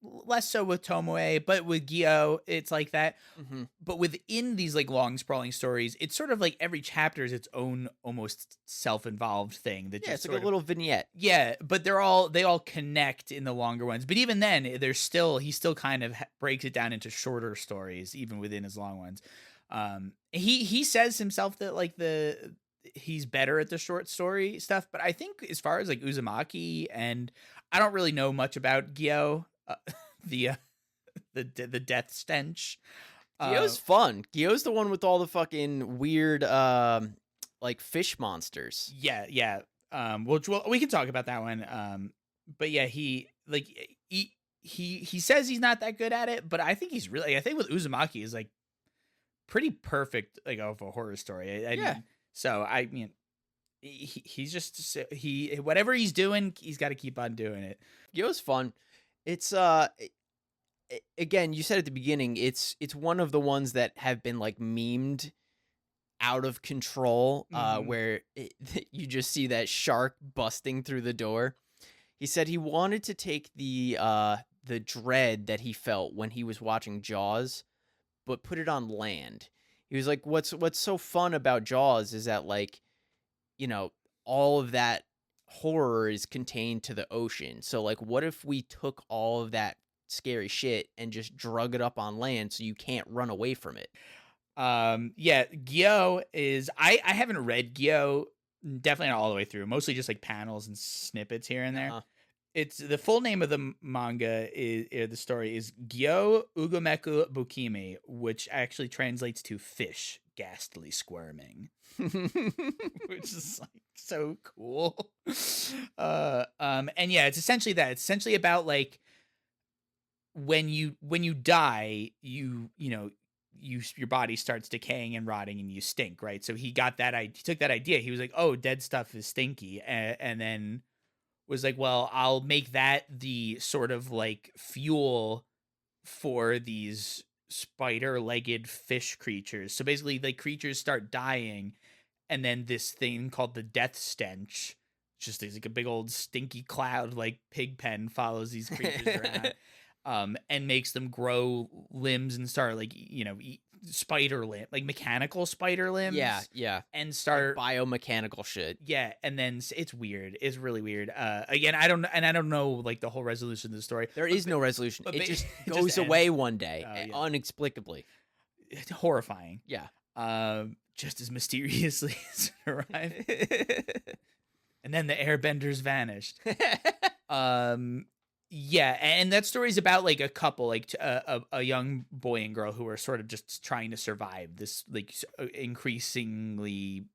less so with Tomoe, but with Gyo, it's like that. But within these like long sprawling stories, it's sort of like every chapter is its own almost self-involved thing. That it's like a little vignette. Yeah, but they all connect in the longer ones. But even then, he still kind of breaks it down into shorter stories, even within his long ones. He says himself that like he's better at the short story stuff, but I think as far as like Uzumaki, and I don't really know much about Gyo. The death stench. Gyo's fun. Gyo's the one with all the fucking weird like fish monsters. Yeah. Well, we can talk about that one. But yeah, he says he's not that good at it, but I think he's really. I think with Uzumaki is like pretty perfect, like of a horror story. I mean, he's just whatever he's doing, he's got to keep on doing it. Gyo's fun. It's again, you said at the beginning, it's one of the ones that have been like memed out of control, where you just see that shark busting through the door. He said he wanted to take the dread that he felt when he was watching Jaws, but put it on land. He was like, what's so fun about Jaws is that, like, all of that horror is contained to the ocean. So like, what if we took all of that scary shit and just drug it up on land so you can't run away from it? Gyo is I haven't read Gyo, definitely not all the way through, mostly just like panels and snippets here and there. It's the full name of the manga the story is Gyo Ugomeku Bukimi, which actually translates to fish ghastly squirming. Which is like so cool. And yeah, it's essentially that. It's essentially about like when you die, your body starts decaying and rotting and you stink, right? So he took that idea. He was like, oh, dead stuff is stinky, and then was like, well, I'll make that the sort of like fuel for these spider-legged fish creatures. So basically, like, creatures start dying, and then this thing called the death stench, just like a big old stinky cloud, like pig pen, follows these creatures around. and makes them grow limbs and start like spider limb, like mechanical spider limbs. Yeah. And start like biomechanical shit. Yeah, and then it's weird. It's really weird. Again, I don't know like the whole resolution of the story. There is no resolution. It just it goes just away one day, yeah. Inexplicably. It's horrifying. Yeah. Just as mysteriously as it arrived. And then the airbenders vanished. Yeah, and that story's about like a couple, like a young boy and girl who are sort of just trying to survive this like increasingly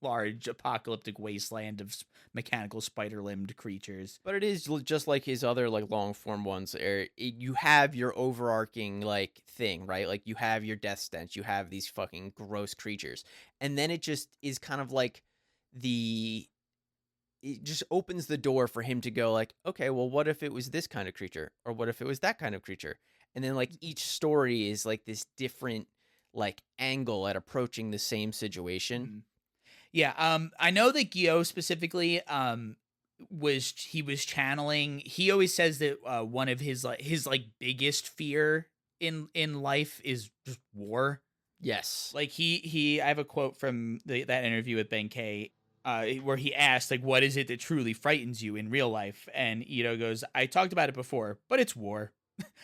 large apocalyptic wasteland of mechanical spider-limbed creatures. But it is just like his other like long form ones. You have your overarching like thing, right? Like you have your death stench, you have these fucking gross creatures, and then it just is kind of like it just opens the door for him to go like, okay, well, what if it was this kind of creature, or what if it was that kind of creature? And then like each story is like this different like angle at approaching the same situation. Mm-hmm. Yeah, I know that Gyo specifically was channeling. He always says that one of his biggest fear in life is just war. Yes. Like I have a quote from that interview with Ben K, where he asked like, what is it that truly frightens you in real life? And Ito goes, I talked about it before, but it's war.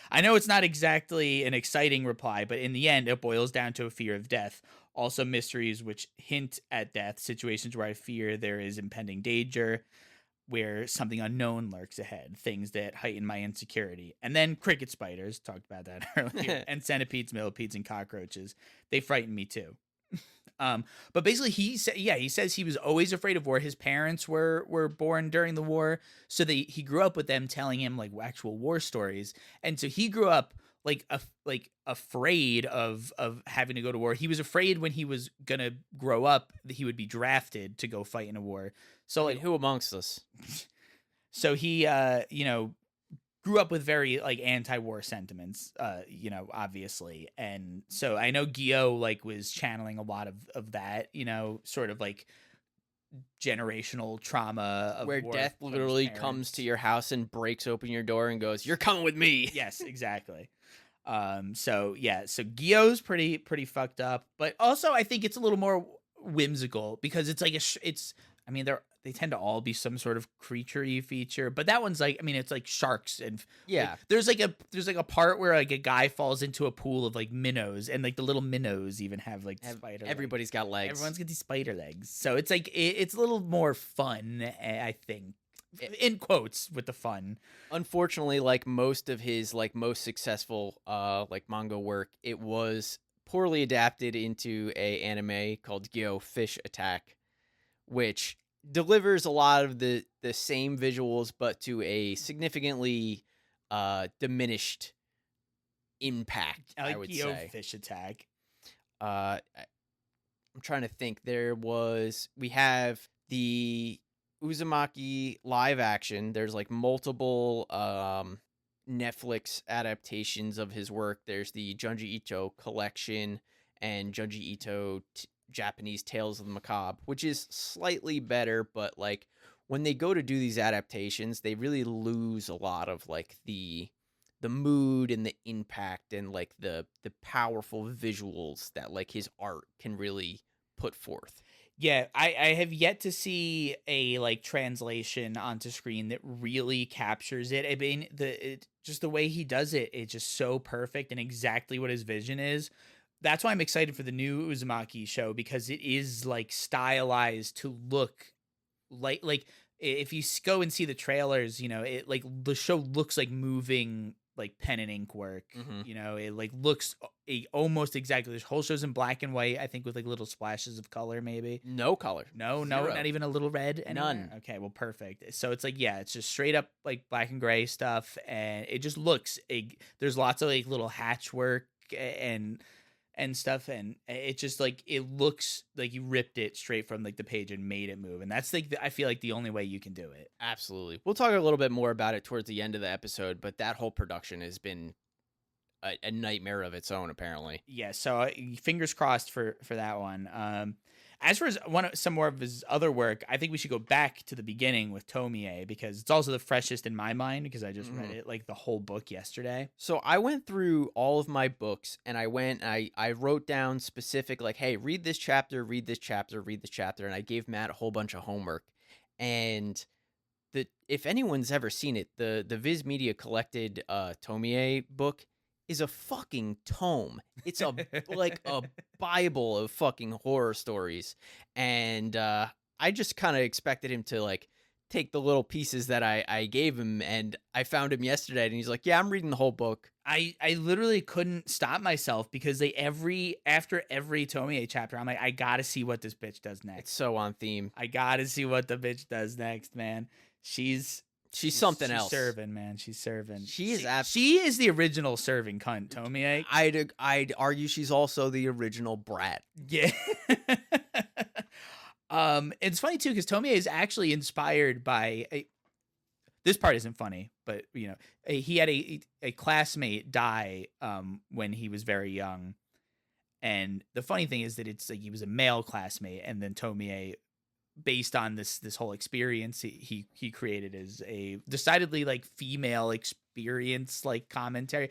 I know it's not exactly an exciting reply, but in the end, it boils down to a fear of death. Also, mysteries which hint at death, situations where I fear there is impending danger, where something unknown lurks ahead, things that heighten my insecurity. And then cricket spiders, talked about that earlier, and centipedes, millipedes, and cockroaches. They frighten me too. But basically he says he was always afraid of war. His parents were born during the war, so he grew up with them telling him like actual war stories. And so he grew up like afraid of having to go to war. He was afraid when he was going to grow up that he would be drafted to go fight in a war. So like who amongst us? So he grew up with very like anti-war sentiments, obviously. And so I know Gyo like was channeling a lot of that, sort of like generational trauma of where war death literally comes to your house and breaks open your door and goes, "You're coming with me." Yes, exactly. So Gyo's pretty fucked up, but also I think it's a little more whimsical because it's like they tend to all be some sort of creature-y feature, but that one's like, I mean, it's like sharks and yeah. Like, there's like a part where like a guy falls into a pool of like minnows, and like the little minnows even have like spider. Everybody's got legs. Everyone's got these spider legs, so it's like it's a little more fun, I think, in quotes with the fun. Unfortunately, like most of his like most successful like manga work, it was poorly adapted into a anime called Gyo Fish Attack, which delivers a lot of the same visuals but to a significantly diminished impact. I would say Fish Attack. I'm trying to think. We have the Uzumaki live action. There's like multiple Netflix adaptations of his work. There's the Junji Ito collection and Junji Ito Japanese Tales of the Macabre, which is slightly better, but like when they go to do these adaptations, they really lose a lot of like the mood and the impact and like the powerful visuals that like his art can really put forth. Yeah, I have yet to see a like translation onto screen that really captures it. I mean, just the way he does it, it's just so perfect and exactly what his vision is. That's why I'm excited for the new Uzumaki show, because it is like stylized to look like if you go and see the trailers, it like the show looks like moving like pen and ink work. Mm-hmm. It like looks almost exactly. The whole show's in black and white, I think, with like little splashes of color, maybe. No color. No, Zero. Not even a little red anywhere? None. Okay, well, perfect. So it's like, yeah, it's just straight up like black and gray stuff, and it just looks. There's lots of like little hatch work and stuff, and it just like it looks like you ripped it straight from like the page and made it move, and that's like I feel like the only way you can do it. Absolutely. We'll talk a little bit more about it towards the end of the episode, but that whole production has been a nightmare of its own, apparently. Yeah, so fingers crossed for that one. As for some more of his other work, I think we should go back to the beginning with Tomie because it's also the freshest in my mind because I just read it like the whole book yesterday. So I went through all of my books and I wrote down specific like, hey, read this chapter, read this chapter, read this chapter, and I gave Matt a whole bunch of homework. And if anyone's ever seen it, the Viz Media collected Tomie book is a fucking tome. It's a like a Bible of fucking horror stories. And I just kind of expected him to like take the little pieces that I gave him, and I found him yesterday and he's like, yeah, I'm reading the whole book. I literally couldn't stop myself because after every Tomie chapter, I'm like, I gotta see what this bitch does next. It's so on theme. I gotta see what the bitch does next, man. She's something else. She's serving, man. She's serving. She is the original serving cunt, Tomie. I'd argue she's also the original brat. Yeah. It's funny too because Tomie is actually inspired by this part isn't funny, but you know, he had a classmate die when he was very young, and the funny thing is that it's like he was a male classmate, and then Tomie, based on this whole experience he created as a decidedly like female experience like commentary.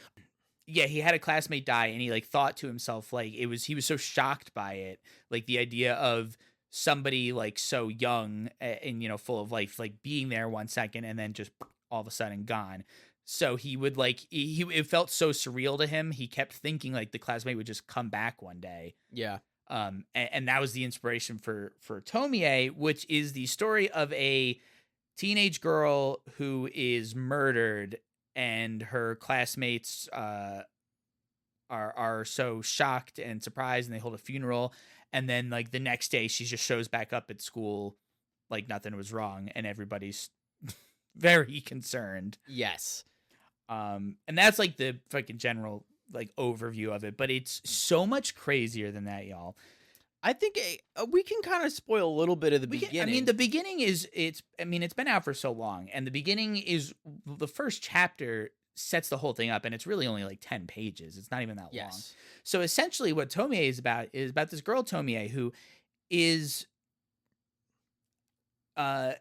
Yeah, he had a classmate die and he like thought to himself like he was so shocked by it, like the idea of somebody like so young and you know full of life like being there 1 second and then just all of a sudden gone. So he would like it felt so surreal to him. He kept thinking like the classmate would just come back one day. Yeah. And that was the inspiration for Tomie, which is the story of a teenage girl who is murdered, and her classmates are so shocked and surprised, and they hold a funeral, and then like the next day she just shows back up at school like nothing was wrong, and everybody's very concerned. Yes. And that's like the fucking general like overview of it, but it's so much crazier than that, y'all. I think we can kind of spoil a little bit of the beginning. The beginning it's been out for so long, and the beginning is the first chapter sets the whole thing up, and it's really only like 10 pages. It's not even that long. So essentially what Tomie is about this girl Tomie who is like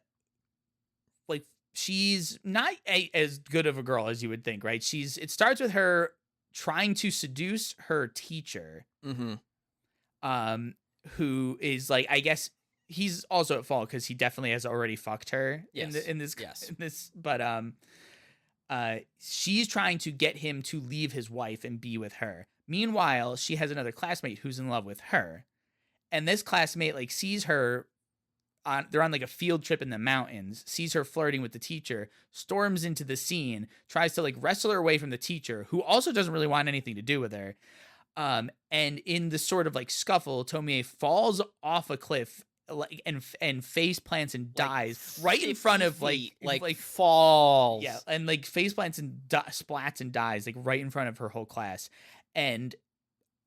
she's not as good of a girl as you would think, right? It starts with her trying to seduce her teacher, who is like, I guess he's also at fault because he definitely has already fucked her in this. But she's trying to get him to leave his wife and be with her. Meanwhile, she has another classmate who's in love with her, and this classmate like sees her. They're on like a field trip in the mountains, sees her flirting with the teacher, storms into the scene, tries to like wrestle her away from the teacher, who also doesn't really want anything to do with her. And in this sort of like scuffle, Tomie falls off a cliff and face plants and dies right in front of like falls. Yeah, and like face plants and splats and dies like right in front of her whole class. And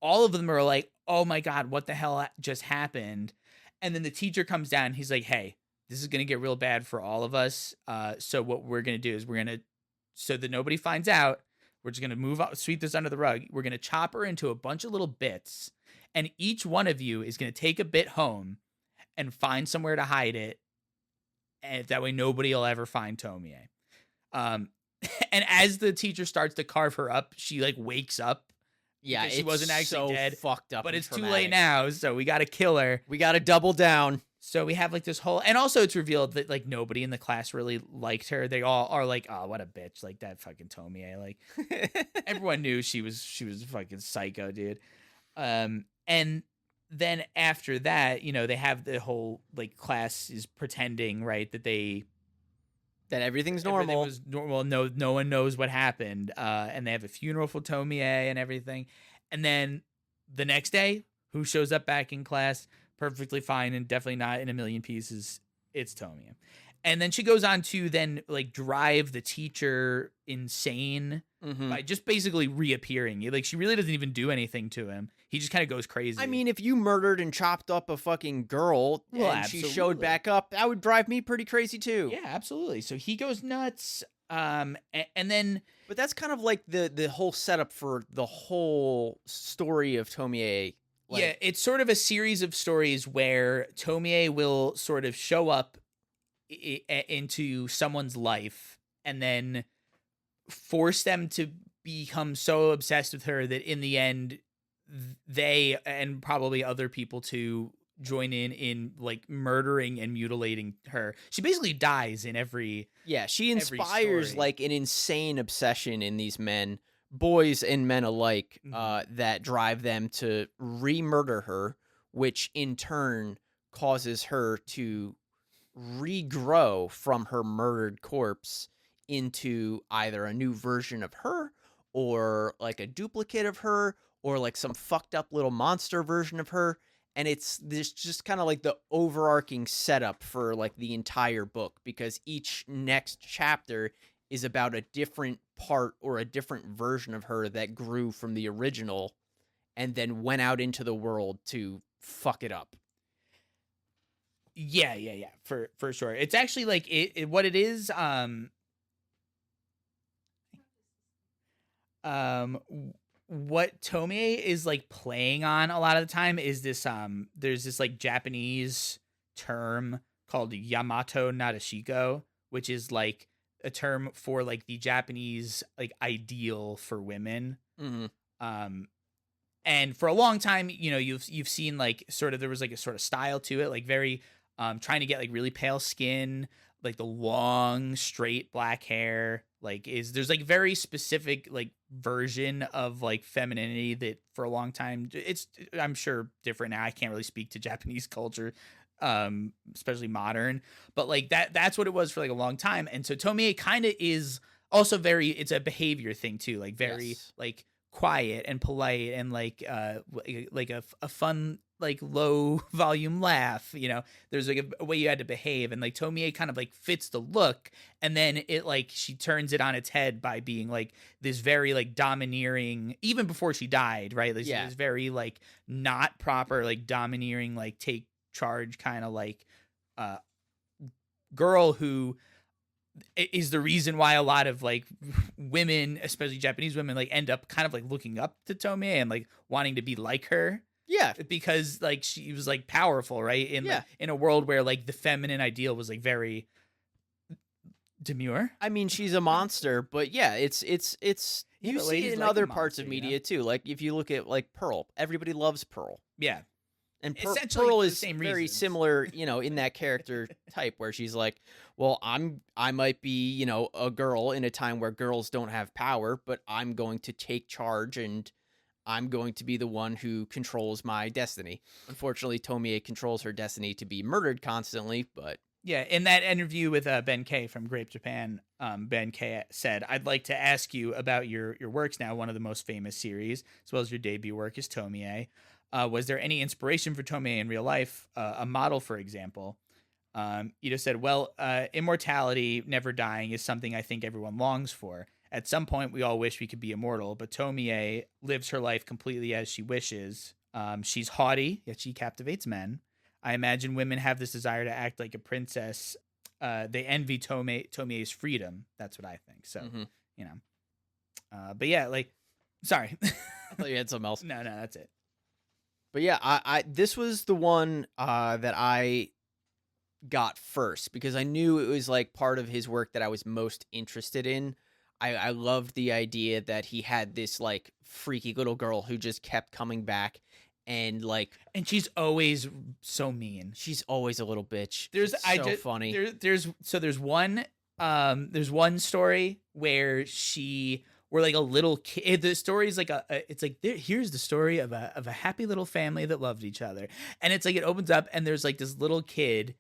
all of them are like, oh my God, what the hell just happened? And then the teacher comes down and he's like, hey, this is going to get real bad for all of us. So what we're going to do is so that nobody finds out, we're just going to sweep this under the rug. We're going to chop her into a bunch of little bits. And each one of you is going to take a bit home and find somewhere to hide it. And that way nobody will ever find Tomie. And as the teacher starts to carve her up, she like wakes up. Yeah, she wasn't actually dead, fucked up, but it's too late now, so we got to kill her. We got to double down. So we have like this whole, and also it's revealed that like nobody in the class really liked her. They all are like, oh, what a bitch, like that fucking Tomie. Like everyone knew she was fucking psycho, dude. And then after that, you know, they have the whole like class is pretending, right, that everything's normal. Everything was normal. No one knows what happened. And they have a funeral for Tomie and everything. And then the next day, who shows up back in class perfectly fine and definitely not in a million pieces? It's Tomie. And then she goes on to then like drive the teacher insane by just basically reappearing. Like she really doesn't even do anything to him. He just kind of goes crazy. I mean, if you murdered and chopped up a fucking girl and she showed back up, that would drive me pretty crazy too. Yeah, absolutely. So he goes nuts. And then, but that's kind of like the whole setup for the whole story of Tomie. Like, yeah, it's sort of a series of stories where Tomie will sort of show up into someone's life and then force them to become so obsessed with her that in the end they and probably other people too join in like murdering and mutilating her. She basically dies in every she inspires story. like an insane obsession in these men, boys and men alike, that drive them to re-murder her, which in turn causes her to regrow from her murdered corpse into either a new version of her or like a duplicate of her or like some fucked up little monster version of her. And it's this just kind of like the overarching setup for like the entire book, because each next chapter is about a different part or a different version of her that grew from the original and then went out into the world to fuck it up. Yeah, for sure. It's actually like what it is. What Tomie is like playing on a lot of the time is this. There's this like Japanese term called Yamato Nadeshiko, which is like a term for like the Japanese like ideal for women. And for a long time, you know, you've seen like sort of there was like a sort of style to it, like very trying to get like really pale skin, like the long straight black hair, like there's like very specific like version of like femininity that for a long time it's I'm sure different now. I can't really speak to Japanese culture, especially modern, but like that's what it was for like a long time. And so Tomie kind of is also very, it's a behavior thing too, like very like quiet and polite and like a fun like low volume laugh, you know. There's like a way you had to behave, and like Tomie kind of like fits the look, and then it like she turns it on its head by being like this very like domineering, even before she died, right? Like, this very like not proper like domineering like take charge kind of like girl who is the reason why a lot of like women, especially Japanese women, like end up kind of like looking up to Tomie and like wanting to be like her. Yeah, because like she was like powerful, right? Like, in a world where like the feminine ideal was like very demure. I mean, she's a monster, but yeah, it's you see it in other parts of media too. Like if you look at like Pearl, everybody loves Pearl. Yeah. And Pearl is very similar, you know, in that character type where she's like, well, I might be, you know, a girl in a time where girls don't have power, but I'm going to take charge and I'm going to be the one who controls my destiny. Unfortunately, Tomie controls her destiny to be murdered constantly, but... Yeah, in that interview with Ben K from Grape Japan, Ben K said, I'd like to ask you about your works now, one of the most famous series, as well as your debut work is Tomie. Was there any inspiration for Tomie in real life? A model, for example? Ito said, well, immortality, never dying, is something I think everyone longs for. At some point, we all wish we could be immortal, but Tomie lives her life completely as she wishes. She's haughty, yet she captivates men. I imagine women have this desire to act like a princess. They envy Tomie's freedom. That's what I think. So, you know. But yeah, like, sorry. I thought you had something else. No, that's it. But yeah, I this was the one that I got first because I knew it was like part of his work that I was most interested in. I loved the idea that he had this like freaky little girl who just kept coming back and she's always so mean. She's always a little bitch. Funny. There's one story where we're like a little kid. The story is like here's the story of a happy little family that loved each other, and it's like it opens up and there's like this little kid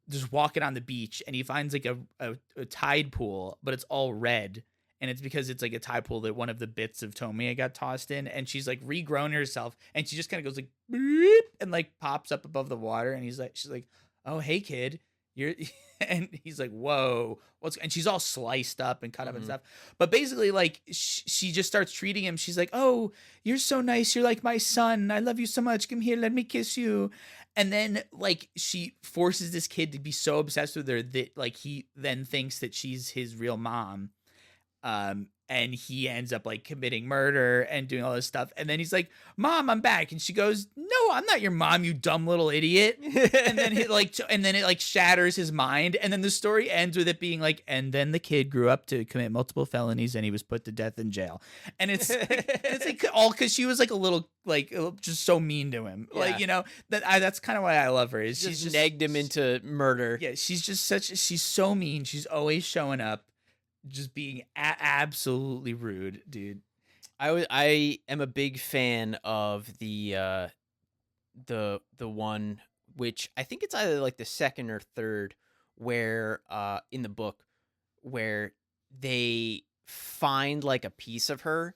just walking on the beach and he finds like a tide pool, but it's all red. And it's because it's like a tide pool that one of the bits of Tomie got tossed in, and she's like regrown herself, and she just kind of goes like beep, and like pops up above the water, and she's like, oh hey kid, you're, and he's like, whoa, and she's all sliced up and cut up and stuff. But basically, like she just starts treating him. She's like, oh, you're so nice, you're like my son, I love you so much. Come here, let me kiss you. And then like she forces this kid to be so obsessed with her that like he then thinks that she's his real mom. And and he ends up like committing murder and doing all this stuff. And then he's like, "Mom, I'm back." And she goes, "No, I'm not your mom, you dumb little idiot." And then it like shatters his mind. And then the story ends with it being like, and then the kid grew up to commit multiple felonies and he was put to death in jail. And it's like all because she was like a little like just so mean to him. Yeah. Like, you know, that's kind of why I love her. Is She's just negged him into murder. Yeah, she's so mean. She's always showing up, just being absolutely rude, dude. I am a big fan of the one which I think it's either like the second or third where in the book where they find like a piece of her,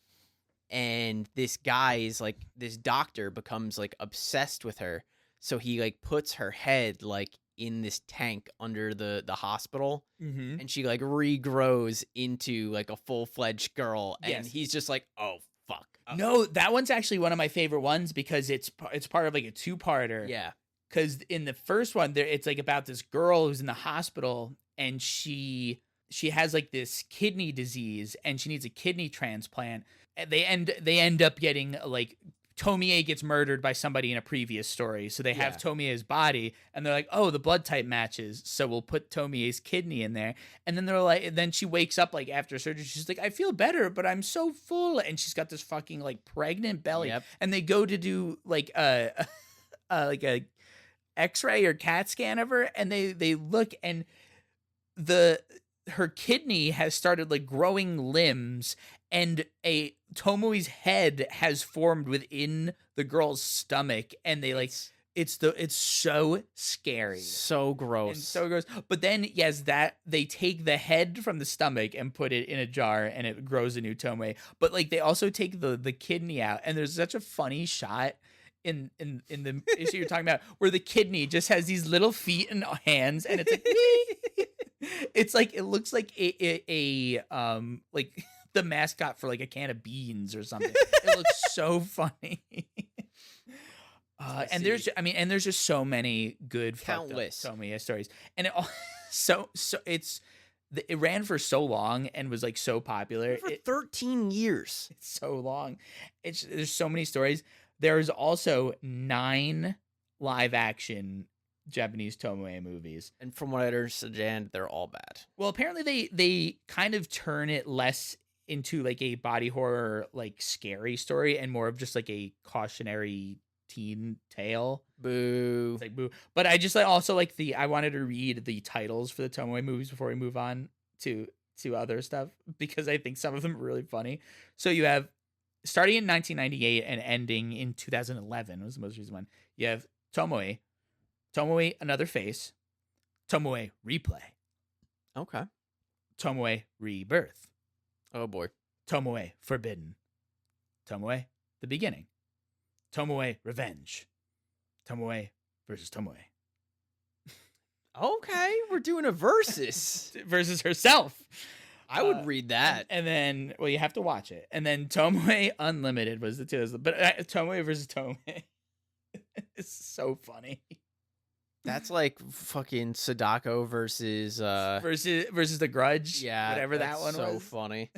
and this guy is like, this doctor becomes like obsessed with her, so he like puts her head like in this tank under the hospital, and she like regrows into like a full-fledged girl, and he's just like, oh fuck. No, that one's actually one of my favorite ones because it's part of like a two-parter. Yeah, because in the first one it's like about this girl who's in the hospital, and she has like this kidney disease and she needs a kidney transplant. And they end up getting like, Tomie gets murdered by somebody in a previous story. So they have Tomie's body and they're like, oh, the blood type matches, so we'll put Tomie's kidney in there. And then they're like, then she wakes up like after surgery. She's like, I feel better, but I'm so full. And she's got this fucking like pregnant belly. Yep. And they go to do like like a X-ray or CAT scan of her. And they look, and her kidney has started like growing limbs, and Tomoe's head has formed within the girl's stomach, and they like it's so scary, so gross, and so gross. But then that they take the head from the stomach and put it in a jar, and it grows a new Tomoe. But like they also take the kidney out, and there's such a funny shot in the issue you're talking about where the kidney just has these little feet and hands, and it's like it's like, it looks like a like the mascot for like a can of beans or something. It looks so funny. And there's just so many good countless Tomoe stories, and it ran for so long and was like so popular for 13 years. It's so long. There's so many stories. There's also 9 live action Japanese Tomoe movies, and from what I understand, they're all bad. Well, apparently they kind of turn it less into like a body horror, like scary story, and more of just like a cautionary teen tale. Boo. It's like boo. But I just also like I wanted to read the titles for the Tomoe movies before we move on to other stuff, because I think some of them are really funny. So you have, starting in 1998 and ending in 2011 was the most recent one, you have Tomoe, Another Face, Tomoe Replay. Okay. Tomoe Rebirth. Oh boy. Tomoe Forbidden. Tomoe The Beginning. Tomoe Revenge. Tomoe versus Tomoe. Okay, we're doing a versus. Versus herself. I would read that. And then, well, you have to watch it. And then Tomoe Unlimited was the two. But Tomoe versus Tomoe. It's so funny. That's like fucking Sadako versus versus The Grudge. Yeah, whatever that one was. So funny.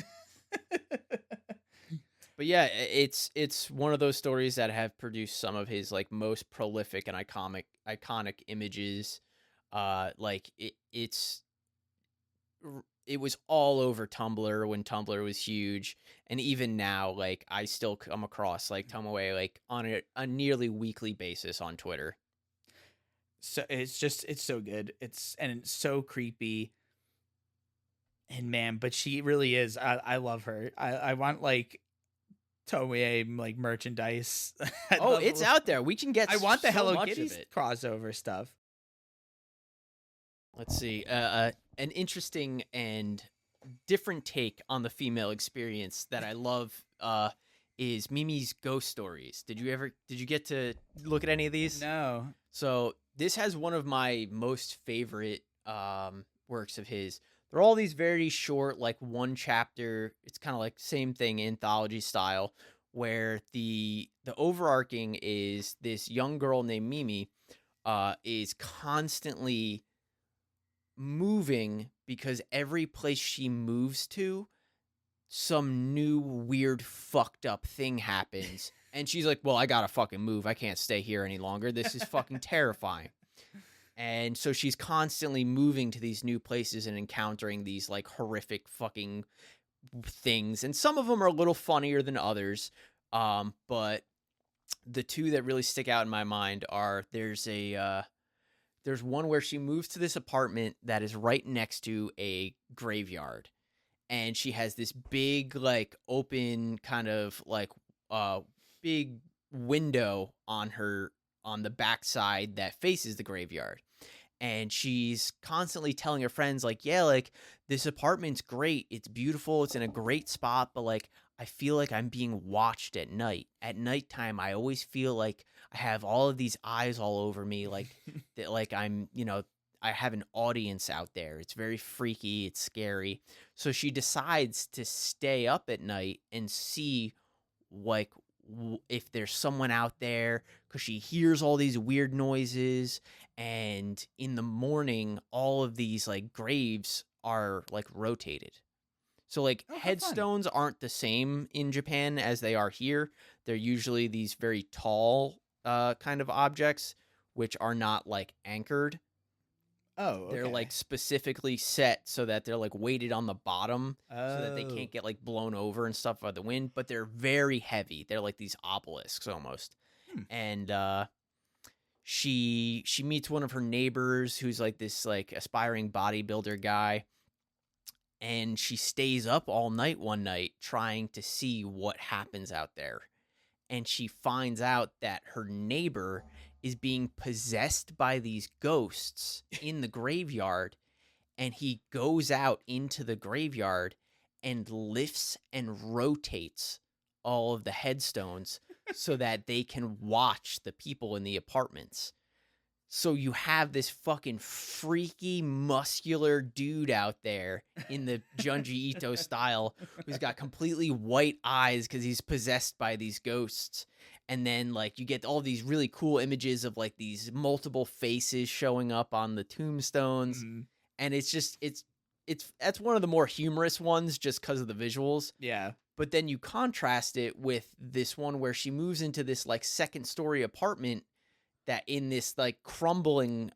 But yeah, it's one of those stories that have produced some of his like most prolific and iconic images. Like it was all over Tumblr when Tumblr was huge, and even now, like I still come across like Tomoe like on a nearly weekly basis on Twitter. So it's so good. It's so creepy. And man, but she really is. I love her. I want like Tomoe like merchandise. Oh, it's out there. We can get. I want the so Hello much Kitty crossover stuff. Let's see. An interesting and different take on the female experience that I love is Mimi's ghost stories. Did you get to look at any of these? No. So this has one of my most favorite works of his. They're all these very short, like one chapter. It's kind of like same thing, anthology style, where the overarching is this young girl named Mimi is constantly moving because every place she moves to, some new weird fucked up thing happens. And she's like, well, I gotta fucking move. I can't stay here any longer. This is fucking terrifying. And so she's constantly moving to these new places and encountering these like horrific fucking things. And some of them are a little funnier than others. But the two that really stick out in my mind are there's one where she moves to this apartment that is right next to a graveyard. And she has this big, like, open kind of like big window on the backside that faces the graveyard. And she's constantly telling her friends, like, yeah, like, this apartment's great. It's beautiful. It's in a great spot. But, like, I feel like I'm being watched at night. At nighttime, I always feel like I have all of these eyes all over me. Like, that, like, I'm, I have an audience out there. It's very freaky. It's scary. So she decides to stay up at night and see, like, if there's someone out there, because she hears all these weird noises. And in the morning, all of these like graves are like rotated. So like headstones aren't the same in Japan as they are here. They're usually these very tall kind of objects, which are not like anchored. Oh, okay. They're like specifically set so that they're like weighted on the bottom so that they can't get like blown over and stuff by the wind, but they're very heavy. They're like these obelisks almost. And she meets one of her neighbors who's like this like aspiring bodybuilder guy, and she stays up all night one night trying to see what happens out there. And she finds out that her neighbor is being possessed by these ghosts in the graveyard, and he goes out into the graveyard and lifts and rotates all of the headstones so that they can watch the people in the apartments. So you have this fucking freaky, muscular dude out there in the Junji Ito style who's got completely white eyes because he's possessed by these ghosts. And then, like, you get all these really cool images of, like, these multiple faces showing up on the tombstones. Mm-hmm. And it's just, that's one of the more humorous ones just because of the visuals. Yeah. But then you contrast it with this one where she moves into this, like, second-story apartment that in this, like, crumbling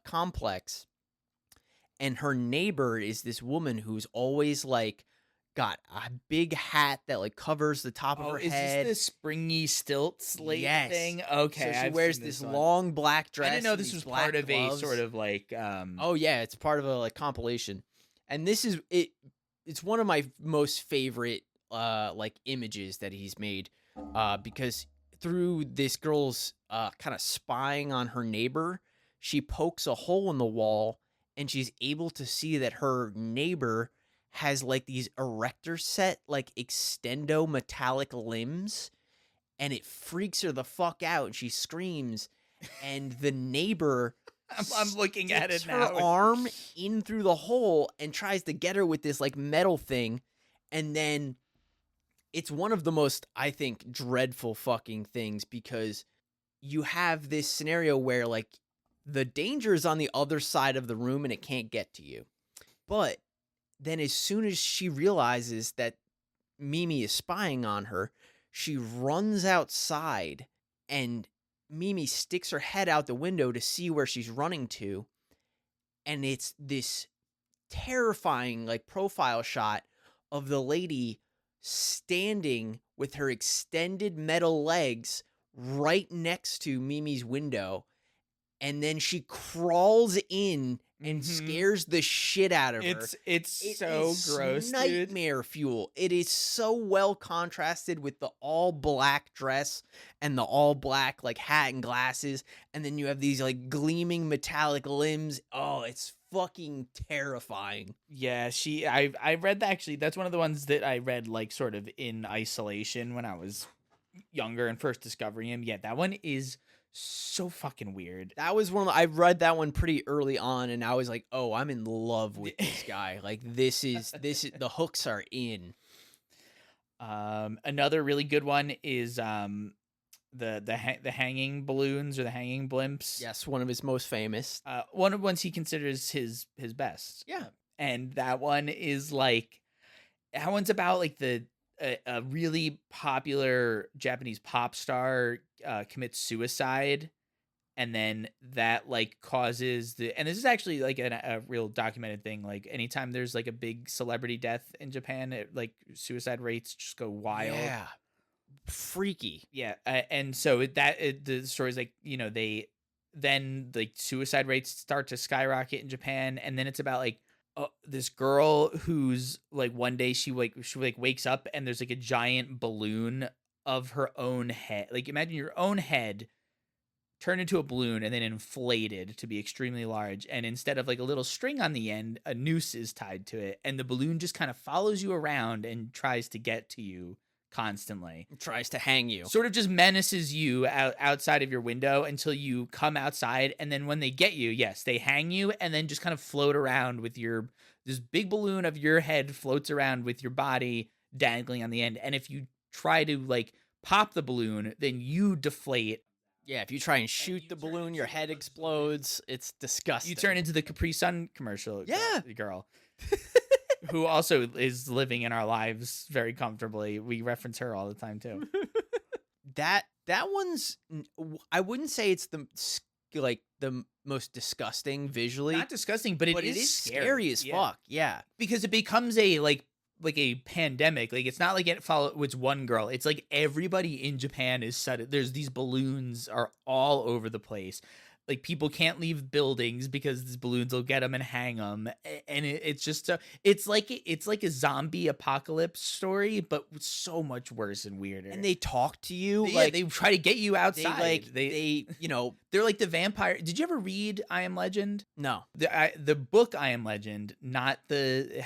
complex. And her neighbor is this woman who's always, like, got a big hat that like covers the top of her head. Is this the springy stilts slate thing? Okay, so she wears this long black dress. I didn't know this was part of gloves. A sort of like. Oh yeah, it's part of a like compilation, and this is it. It's one of my most favorite like images that he's made, because through this girl's kind of spying on her neighbor, she pokes a hole in the wall, and she's able to see that her neighbor has like these erector set like extendo metallic limbs, and it freaks her the fuck out and she screams, and the neighbor I'm looking at it now, her arm in through the hole and tries to get her with this like metal thing. And then it's one of the most, I think, dreadful fucking things, because you have this scenario where like the danger is on the other side of the room and it can't get to you, but then as soon as she realizes that Mimi is spying on her, she runs outside, and Mimi sticks her head out the window to see where she's running to. And it's this terrifying like profile shot of the lady standing with her extended metal legs right next to Mimi's window. And then she crawls in and scares the shit out of her. It's so gross, nightmare dude. Fuel. It is so well contrasted with the all black dress and the all black like hat and glasses, and then you have these like gleaming metallic limbs. Oh, it's fucking terrifying. Yeah, I read that, actually. That's one of the ones that I read like sort of in isolation when I was younger and first discovering him. Yeah, that one is so fucking weird. That was I read that one pretty early on, and I was like, oh, I'm in love with this guy. Like this is the hooks are in. Another really good one is the hanging balloons or the hanging blimps. Yes, one of his most famous. One of the ones he considers his best. Yeah. And that one is like, that one's about like a really popular Japanese pop star commits suicide, and then that like causes and this is actually like a real documented thing. Like anytime there's like a big celebrity death in Japan, like suicide rates just go wild. Yeah, freaky. Yeah, and so the story's like, then like suicide rates start to skyrocket in Japan, and then it's about like this girl who's like one day she wakes up and there's like a giant balloon of her own head. Like imagine your own head turned into a balloon and then inflated to be extremely large, and instead of like a little string on the end, a noose is tied to it, and the balloon just kind of follows you around and tries to get to you constantly. It tries to hang you. Sort of just menaces you outside of your window until you come outside, and then when they get you, yes, they hang you and then just kind of float around with this big balloon of your head floats around with your body dangling on the end. And if you try to like pop the balloon, then you deflate. Yeah, if you try and shoot the balloon, your head explodes. It's disgusting. You turn into the Capri Sun commercial. Yeah. Girl. Who also is living in our lives very comfortably. We reference her all the time too. That one's, I wouldn't say it's the most disgusting visually. Not disgusting, but it is scary as fuck. Yeah, because it becomes a like a pandemic. Like it's not like it's one girl. It's like everybody in Japan is there's these balloons are all over the place. Like people can't leave buildings because these balloons will get them and hang them, and it's just it's like a zombie apocalypse story, but so much worse and weirder. And they talk to you, they try to get you outside. They're like the vampire. Did you ever read I Am Legend? No, the book I Am Legend, not the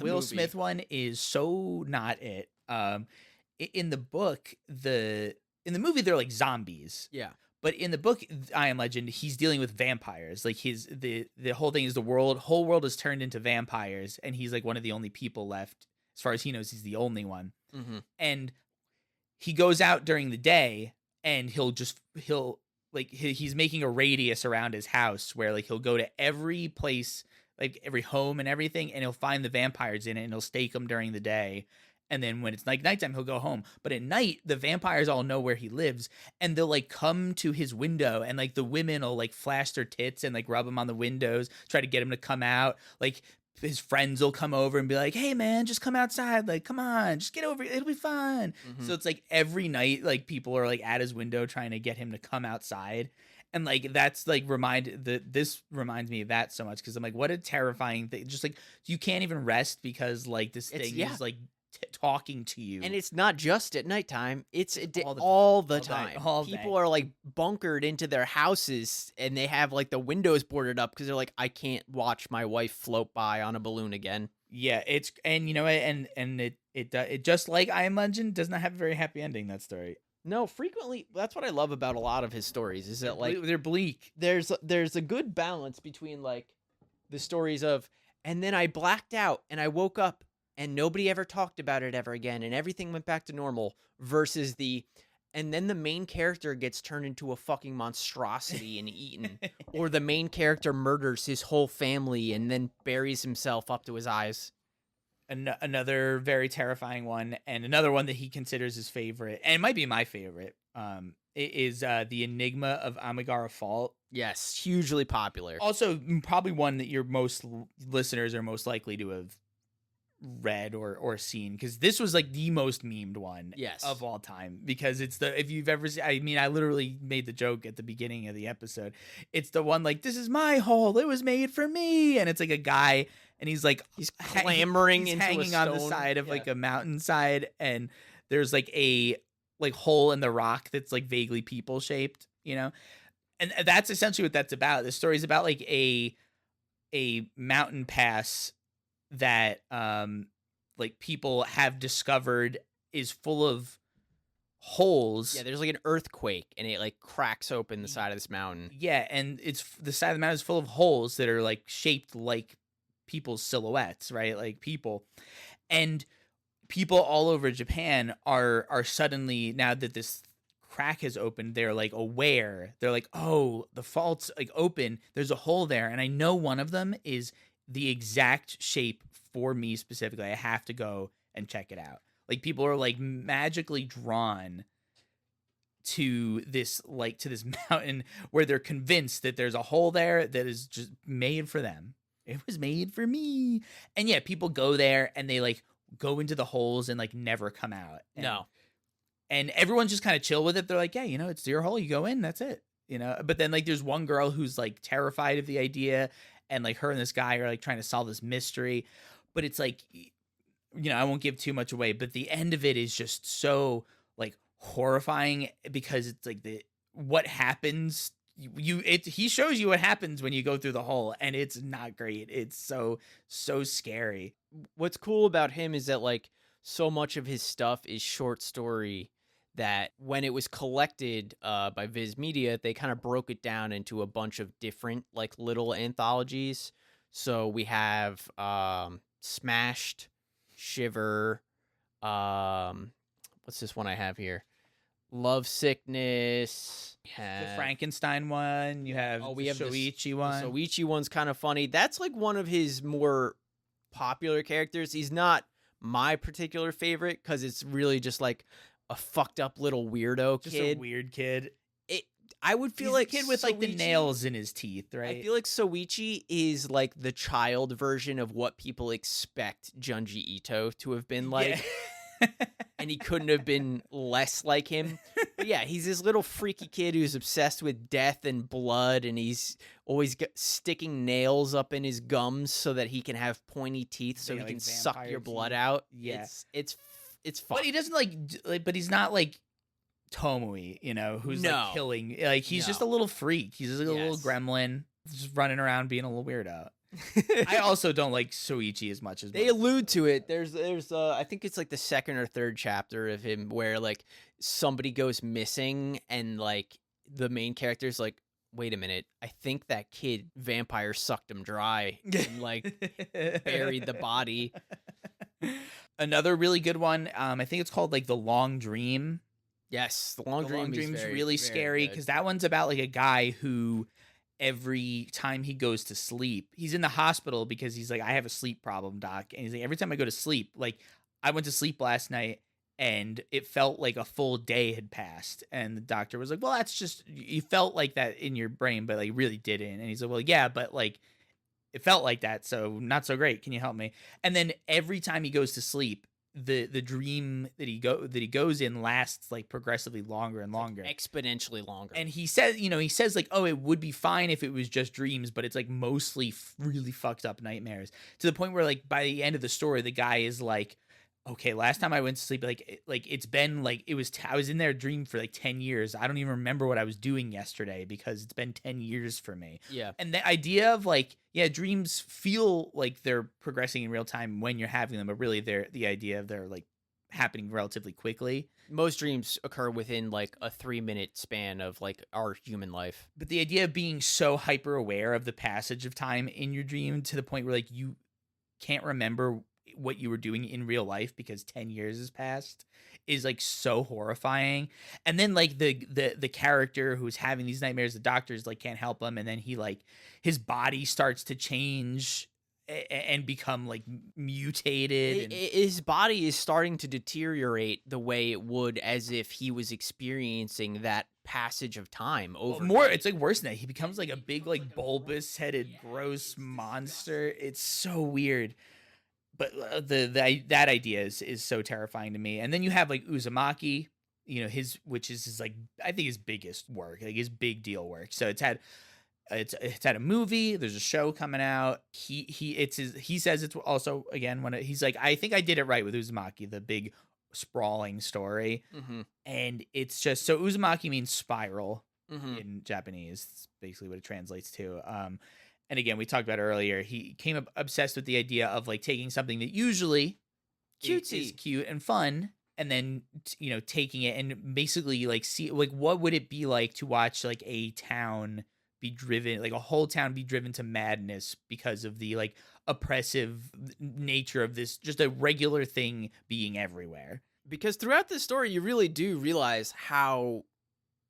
Will movie. Smith one is so not it. In the book, in the movie they're like zombies. Yeah. But in the book, I Am Legend, he's dealing with vampires. Like the whole thing is whole world is turned into vampires, and he's like one of the only people left. As far as he knows, he's the only one. Mm-hmm. And he goes out during the day, and he's making a radius around his house where like he'll go to every place, like every home and everything, and he'll find the vampires in it, and he'll stake them during the day. And then when it's like nighttime, he'll go home. But at night, the vampires all know where he lives, and they'll like come to his window, and like the women will like flash their tits and like rub him on the windows, try to get him to come out. Like his friends will come over and be like, "Hey man, just come outside. Like, come on, just get over. It'll be fun." Mm-hmm. So it's like every night, like people are like at his window trying to get him to come outside. And like that's like this reminds me of that so much, because I'm like, what a terrifying thing. Just like you can't even rest because like this thing is like talking to you. And it's not just at nighttime, it's all the time. All people are like bunkered into their houses, and they have like the windows boarded up because they're like, I can't watch my wife float by on a balloon again. Yeah, it's, and you know, and it just like I Am Legend does not have a very happy ending, that story. No, frequently that's what I love about a lot of his stories, is that like they're bleak. There's a good balance between like the stories of, and then I blacked out and I woke up and nobody ever talked about it ever again, and everything went back to normal, versus and then the main character gets turned into a fucking monstrosity and eaten, or the main character murders his whole family and then buries himself up to his eyes. Another very terrifying one, and another one that he considers his favorite, and it might be my favorite, is The Enigma of Amigara Fault. Yes, hugely popular. Also, probably one that your most listeners are most likely to have read or seen, because this was like the most memed one of all time, because it's if you've ever seen, I mean, I literally made the joke at the beginning of the episode, it's the one like, this is my hole, it was made for me, and it's like a guy and he's clambering into hanging on the side of like a mountainside, and there's like a hole in the rock that's like vaguely people shaped, you know, and that's essentially what that's about. The story's about like a mountain pass that like people have discovered is full of holes. Yeah, there's like an earthquake and it like cracks open the side of this mountain. Yeah, and it's the side of the mountain is full of holes that are like shaped like people's silhouettes, right? Like people. And people all over Japan are suddenly, now that this crack has opened, they're like aware. They're like, oh, the fault's like open. There's a hole there, and I know one of them is the exact shape for me specifically. I have to go and check it out. Like, people are like magically drawn to this mountain where they're convinced that there's a hole there that is just made for them. It was made for me. And yeah, people go there and they like go into the holes and like never come out. And everyone's just kind of chill with it. They're like, yeah, you know, it's your hole. You go in, that's it. You know, but then like there's one girl who's like terrified of the idea, and like her and this guy are like trying to solve this mystery. But it's like, you know, I won't give too much away, but the end of it is just so like horrifying, because it's like what happens. He shows you what happens when you go through the hole, and it's not great. It's so scary. What's cool about him is that like so much of his stuff is short story, that when it was collected by Viz Media, they kind of broke it down into a bunch of different like little anthologies. So we have Smashed, Shiver, what's this one I have here? Love Sickness. The Frankenstein one. You have we have Shoichi one. The Shoichi one's kind of funny. That's like one of his more popular characters. He's not my particular favorite because it's really just like a fucked up little weirdo kid. Just a weird kid. I would feel He's like the kid with like the nails in his teeth, right? I feel like Soichi is like the child version of what people expect Junji Ito to have been like. Yeah. And he couldn't have been less like him. But yeah, he's this little freaky kid who's obsessed with death and blood, and he's always sticking nails up in his gums so that he can have pointy teeth so he can suck your blood out. Yeah. It's fun. But he doesn't like but he's not like Tomui, you know, who's like killing. Like, he's just a little freak. He's just a little gremlin just running around being a little weirdo. I also don't like Soichi as much as they allude to it. There's I think it's like the second or third chapter of him where like somebody goes missing and like the main character's like, wait a minute, I think that kid vampire sucked him dry and like buried the body. Another really good one, I think it's called like The Long Dream. Yes, The Long Dream's really scary, because that one's about like a guy who every time he goes to sleep, he's in the hospital because he's like, I have a sleep problem, doc. And he's like, every time I go to sleep, like I went to sleep last night and it felt like a full day had passed. And the doctor was like, well, that's just, you felt like that in your brain, but like really didn't. And he's like, well, yeah, but like it felt like that, so not so great. Can you help me? And then every time he goes to sleep, the dream that he goes in lasts like progressively longer and longer, like exponentially longer. And he says like, oh, it would be fine if it was just dreams, but it's like mostly really fucked up nightmares, to the point where like by the end of the story, the guy is like, okay, last time I went to sleep, like it's been like I was in their dream for like 10 years. I don't even remember what I was doing yesterday because it's been 10 years for me. Yeah. And the idea of like, yeah, dreams feel like they're progressing in real time when you're having them, but really the idea of they're like happening relatively quickly. Most dreams occur within like a 3-minute span of like our human life. But the idea of being so hyper aware of the passage of time in your dream to the point where like you can't remember what you were doing in real life because 10 years has passed is like so horrifying. And then like the character who's having these nightmares, the doctors like can't help him, and then he like his body starts to change and become like mutated. His body is starting to deteriorate the way it would as if he was experiencing that passage of time over. Well, more, it's like worse than that. He becomes like a big like bulbous headed gross monster. It's so weird. But that idea is so terrifying to me. And then you have like Uzumaki, you know, which is his like, I think his biggest work, like his big deal work. So it's had a movie. There's a show coming out. He says it's also, again, he's like, I think I did it right with Uzumaki, the big sprawling story. Mm-hmm. And it's just, so Uzumaki means spiral in Japanese. It's basically what it translates to. And again, we talked about earlier, he came up obsessed with the idea of like taking something that usually is cute and fun, and then, you know, taking it and basically like see like what would it be like to watch like a town be driven, like a whole town be driven to madness because of the like oppressive nature of this, just a regular thing being everywhere. Because throughout this story, you really do realize how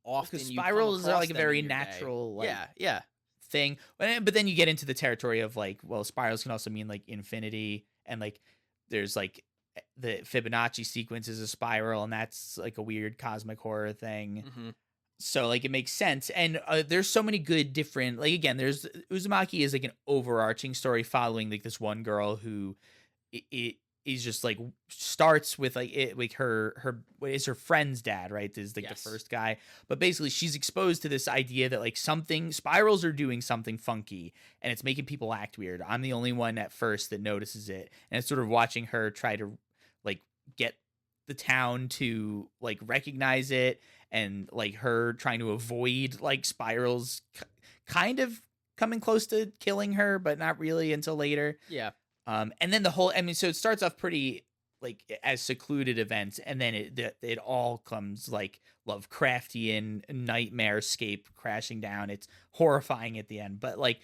often spirals are like a very natural like, yeah thing. But then you get into the territory of like, well, spirals can also mean like infinity, and like there's like the Fibonacci sequence is a spiral, and that's like a weird cosmic horror thing. Mm-hmm. So like it makes sense, and there's so many good different, like, again, there's Uzumaki is like an overarching story following like this one girl who it is just like starts with like it, like her what is her friend's dad, right? This is like the first guy, but basically she's exposed to this idea that like something spirals are doing something funky, and it's making people act weird. I'm the only one at first that notices it, and it's sort of watching her try to like get the town to like recognize it, and like her trying to avoid like spirals kind of coming close to killing her, but not really until later. Yeah. And then so it starts off pretty like as secluded events, and then it all comes like Lovecraftian nightmarescape crashing down. It's horrifying at the end, but like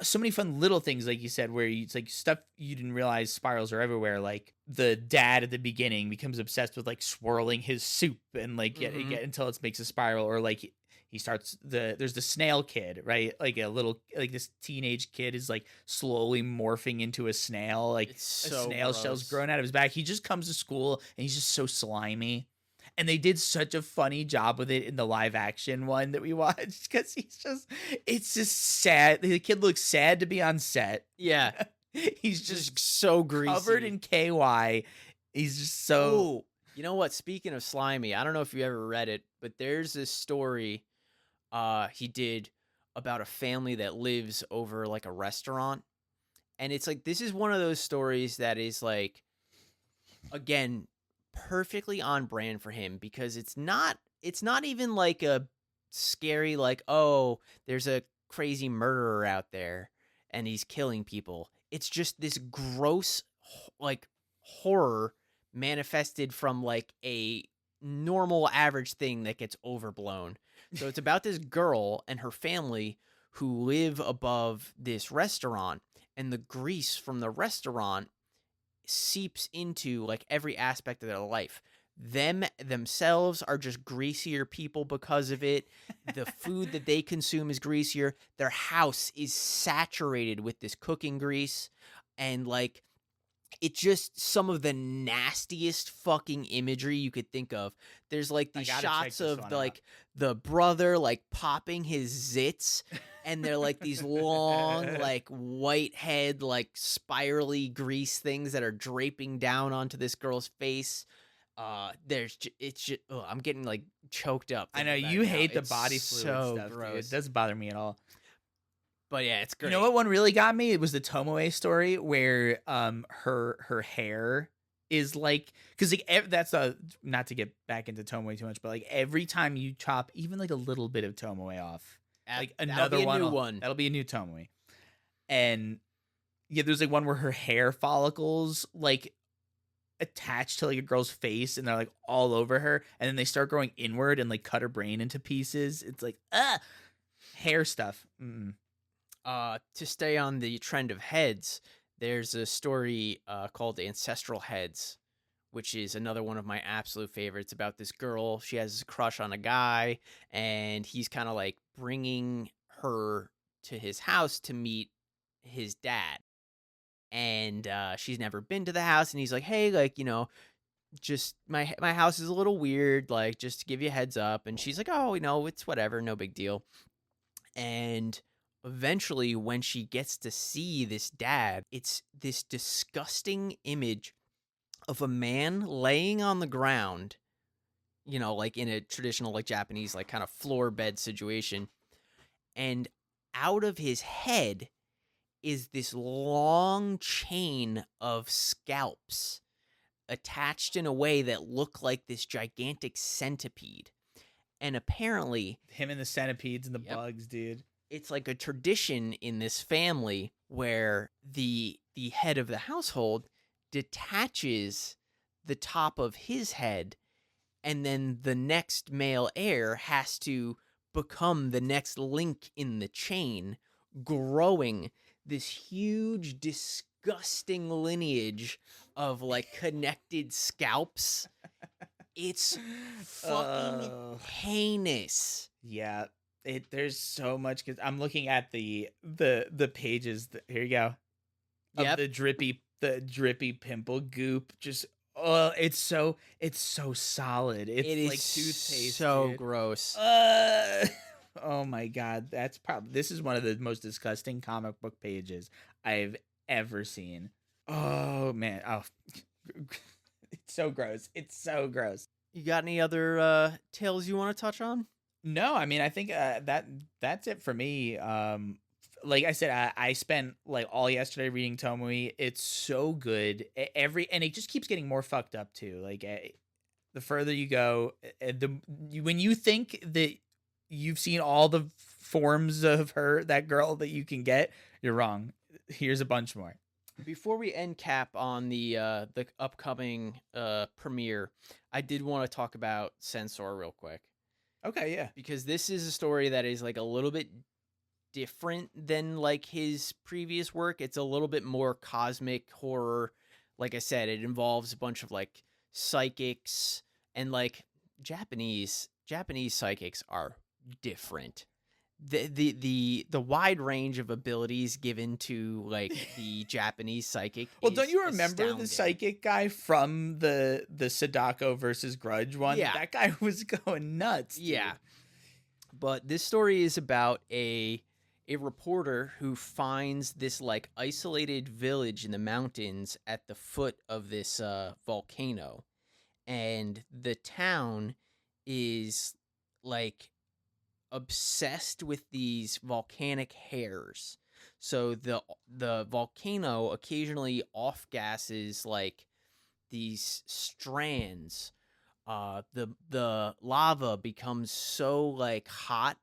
so many fun little things, like you said, where it's like stuff you didn't realize spirals are everywhere. Like the dad at the beginning becomes obsessed with like swirling his soup and like get until it makes a spiral, or like he starts there's the snail kid, right? Like a little, like this teenage kid is like slowly morphing into a snail, like it's so a snail gross. shell's growing out of his back. He just comes to school and he's just so slimy. And they did such a funny job with it in the live action one that we watched, because it's just sad. The kid looks sad to be on set. Yeah. He's just so greasy. Covered in KY. He's just so... Ooh, you know what? Speaking of slimy, I don't know if you ever read it, but there's this story he did about a family that lives over like a restaurant. And it's like, this is one of those stories that is like, again, perfectly on brand for him, because it's not even like a scary, like, oh, there's a crazy murderer out there and he's killing people. It's just this gross like horror manifested from like a normal average thing that gets overblown. So it's about this girl and her family who live above this restaurant, and the grease from the restaurant seeps into like every aspect of their life. Themselves are just greasier people because of it. The food that they consume is greasier. Their house is saturated with this cooking grease, and like it's just some of the nastiest fucking imagery you could think of. There's like these shots of like the brother like popping his zits, and they're like these long like white head like spirally grease things that are draping down onto this girl's face. It's just I'm getting like choked up. I know you hate the body fluid so stuff, gross. dude. It doesn't bother me at all. But yeah, it's great. You know what one really got me? It was the Tomoe story, where her hair is like, because like that's not to get back into Tomoe too much, but like every time you chop even like a little bit of Tomoe off, like another one, that'll be a new Tomoe. And yeah, there's like one where her hair follicles like attached to like a girl's face, and they're like all over her, and then they start growing inward and like cut her brain into pieces. It's like hair stuff. To stay on the trend of heads, there's a story called Ancestral Heads, which is another one of my absolute favorites, about this girl. She has a crush on a guy, and he's kind of like bringing her to his house to meet his dad. And she's never been to the house, and he's like, hey, like, you know, just my house is a little weird, like, just to give you a heads up. And she's like, oh, you know, it's whatever, no big deal. And eventually, when she gets to see this dad, it's this disgusting image of a man laying on the ground, you know, like in a traditional like Japanese like kind of floor bed situation, and out of his head is this long chain of scalps attached in a way that look like this gigantic centipede. And apparently him and the centipedes and the bugs, dude. It's like a tradition in this family where the head of the household detaches the top of his head, and then the next male heir has to become the next link in the chain, growing this huge, disgusting lineage of like connected scalps. It's fucking heinous. Yeah. There's so much, because I'm looking at the pages. Here you go. Of the drippy pimple goop. Just it's so solid. It's It is like toothpaste. so dude. gross. Oh my god, this is one of the most disgusting comic book pages I've ever seen. Oh man, it's so gross. It's so gross. You got any other tales you want to touch on? No, I mean, I think that's it for me. Like I said, I spent like all yesterday reading Tomoe. It's so good. And it just keeps getting more fucked up too. Like the further you go, when you think that you've seen all the forms of that girl that you can get, you're wrong. Here's a bunch more. Before we end cap on the upcoming premiere, I did want to talk about Censor real quick. Okay, yeah. Because this is a story that is like a little bit different than like his previous work. It's a little bit more cosmic horror. Like I said, it involves a bunch of like psychics, and like Japanese psychics are different. The wide range of abilities given to like the Japanese psychic. Well, don't you remember astounding. the psychic guy from the Sadako versus Grudge one? Yeah. That guy was going nuts. Dude. Yeah. But this story is about a reporter who finds this like isolated village in the mountains at the foot of this volcano, and the town is like obsessed with these volcanic hairs. So the volcano occasionally off gases like these strands. The lava becomes so like hot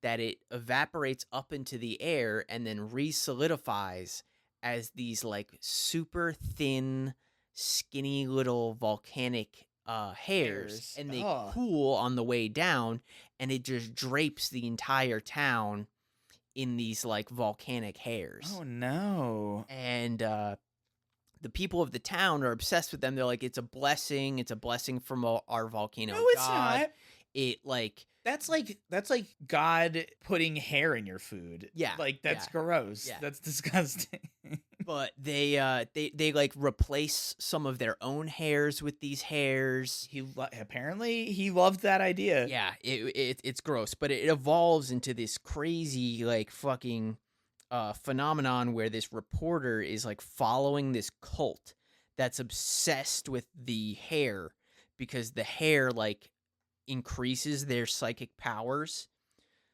that it evaporates up into the air and then re-solidifies as these like super thin, skinny little volcanic hairs, and they cool on the way down, and it just drapes the entire town in these like volcanic hairs. Oh no. And the people of the town are obsessed with them. They're like, it's a blessing from our volcano god. No, it's not. It like that's like God putting hair in your food. Yeah, like that's gross. Yeah. That's disgusting. But they like replace some of their own hairs with these hairs. Apparently he loved that idea. Yeah, it's gross, but it evolves into this crazy like fucking phenomenon where this reporter is like following this cult that's obsessed with the hair, because the hair like increases their psychic powers.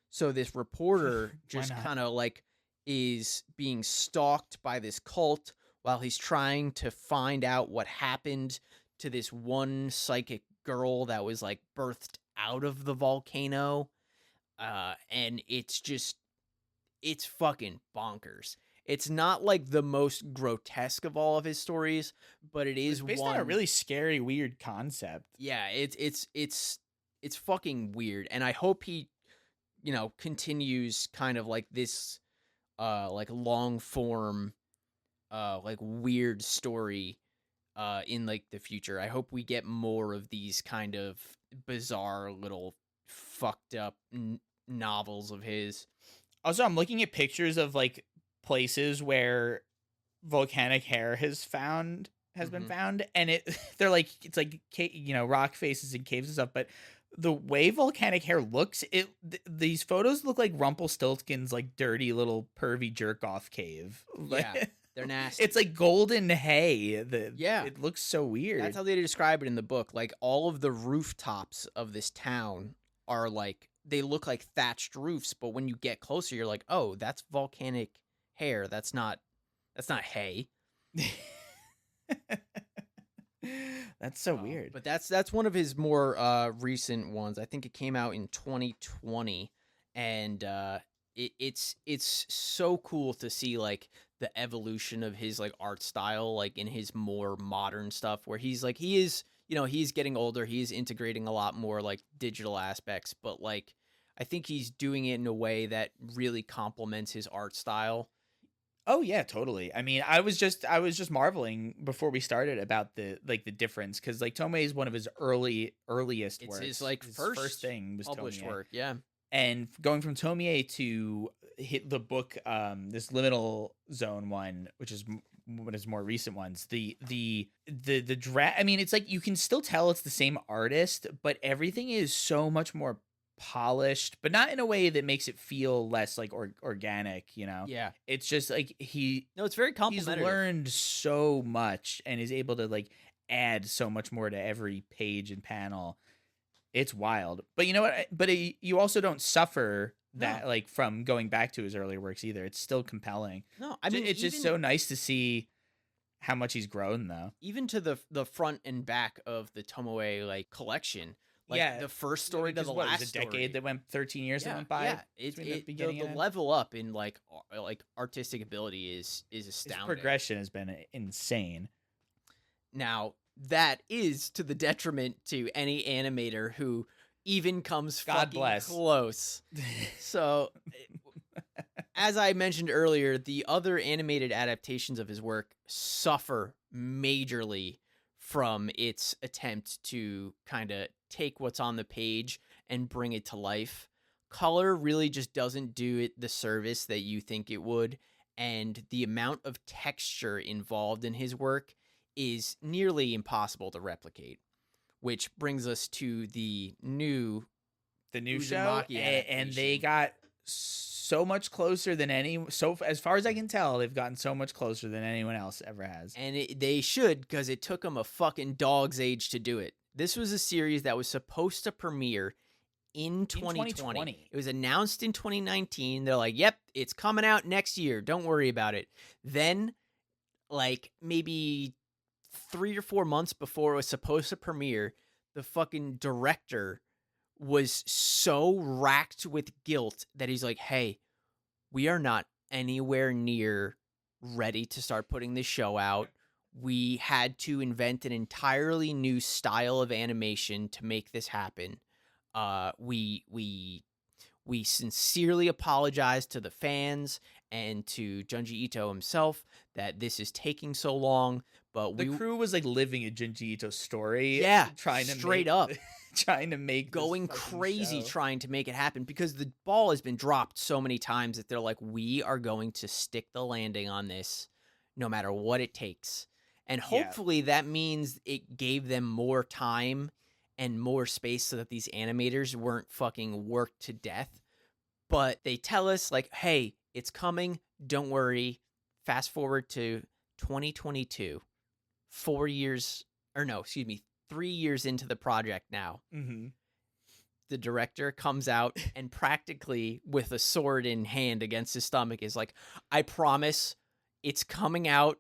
So this reporter just kind of like is being stalked by this cult while he's trying to find out what happened to this one psychic girl that was like birthed out of the volcano. And it's fucking bonkers. It's not like the most grotesque of all of his stories, but it's based on a really scary, weird concept. Yeah, it's fucking weird, and I hope he, continues kind of like this, like long form, like weird story, in like the future. I hope we get more of these kind of bizarre little fucked up novels of his. Also, I'm looking at pictures of like places where volcanic hair has been found, and they're like, it's like, rock faces and caves and stuff, but the way volcanic hair looks, these photos look like Rumpelstiltskin's like dirty little pervy jerk off cave. Yeah, they're nasty. It's like golden hay. It looks so weird. That's how they describe it in the book. Like all of the rooftops of this town are like, they look like thatched roofs, but when you get closer, you're like, oh, that's volcanic hair. That's not hay. That's so weird. But that's one of his more recent ones. I think it came out in 2020, and it's so cool to see like the evolution of his like art style, like in his more modern stuff, where he's like, he's getting older, he's integrating a lot more like digital aspects, but like I think he's doing it in a way that really complements his art style. Oh yeah, totally. I mean, I was just marveling before we started about the difference, because like Tomoe is one of his earliest works. It's his like first thing was published Tomoe. work, yeah. And going from Tomie to hit the book, this Liminal Zone one, which is one of his more recent ones, the I mean, it's like you can still tell it's the same artist, but everything is so much more polished, but not in a way that makes it feel less like organic, you know? Yeah. It's just like No, it's very he's complimentary. learned so much and is able to like add so much more to every page and panel. It's wild. But you know what? But you also don't suffer that like from going back to his earlier works either. It's still compelling. No, I mean, it's just so nice to see how much he's grown, though. Even to the front and back of the Tomoe like collection. Like the first story to the last was a decade that went 13 years that went by. Yeah, the level up in like artistic ability is astounding. His progression has been insane. Now, that is to the detriment to any animator who even comes fucking close. So, as I mentioned earlier, the other animated adaptations of his work suffer majorly from its attempt to kind of take what's on the page and bring it to life. Color really just doesn't do it the service that you think it would, and the amount of texture involved in his work is nearly impossible to replicate, which brings us to the new show, and they got so much closer than as far as I can tell, they've gotten so much closer than anyone else ever has. And they should, because it took them a fucking dog's age to do it. This was a series that was supposed to premiere in 2020. It was announced in 2019. They're like, yep, it's coming out next year. Don't worry about it. Then, like, maybe 3 or 4 months before it was supposed to premiere, the fucking director was so racked with guilt that he's like, hey, we are not anywhere near ready to start putting this show out. We had to invent an entirely new style of animation to make this happen. We sincerely apologize to the fans and to Junji Ito himself that this is taking so long. But the crew was like living a Junji Ito story. Yeah, trying to make going crazy show. Trying to make it happen, because the ball has been dropped so many times that they're like, we are going to stick the landing on this no matter what it takes. And hopefully that means it gave them more time and more space so that these animators weren't fucking worked to death. But they tell us like, hey, it's coming. Don't worry. Fast forward to 2022. 3 years into the project now. Mm-hmm. The director comes out and practically with a sword in hand against his stomach is like, I promise it's coming out.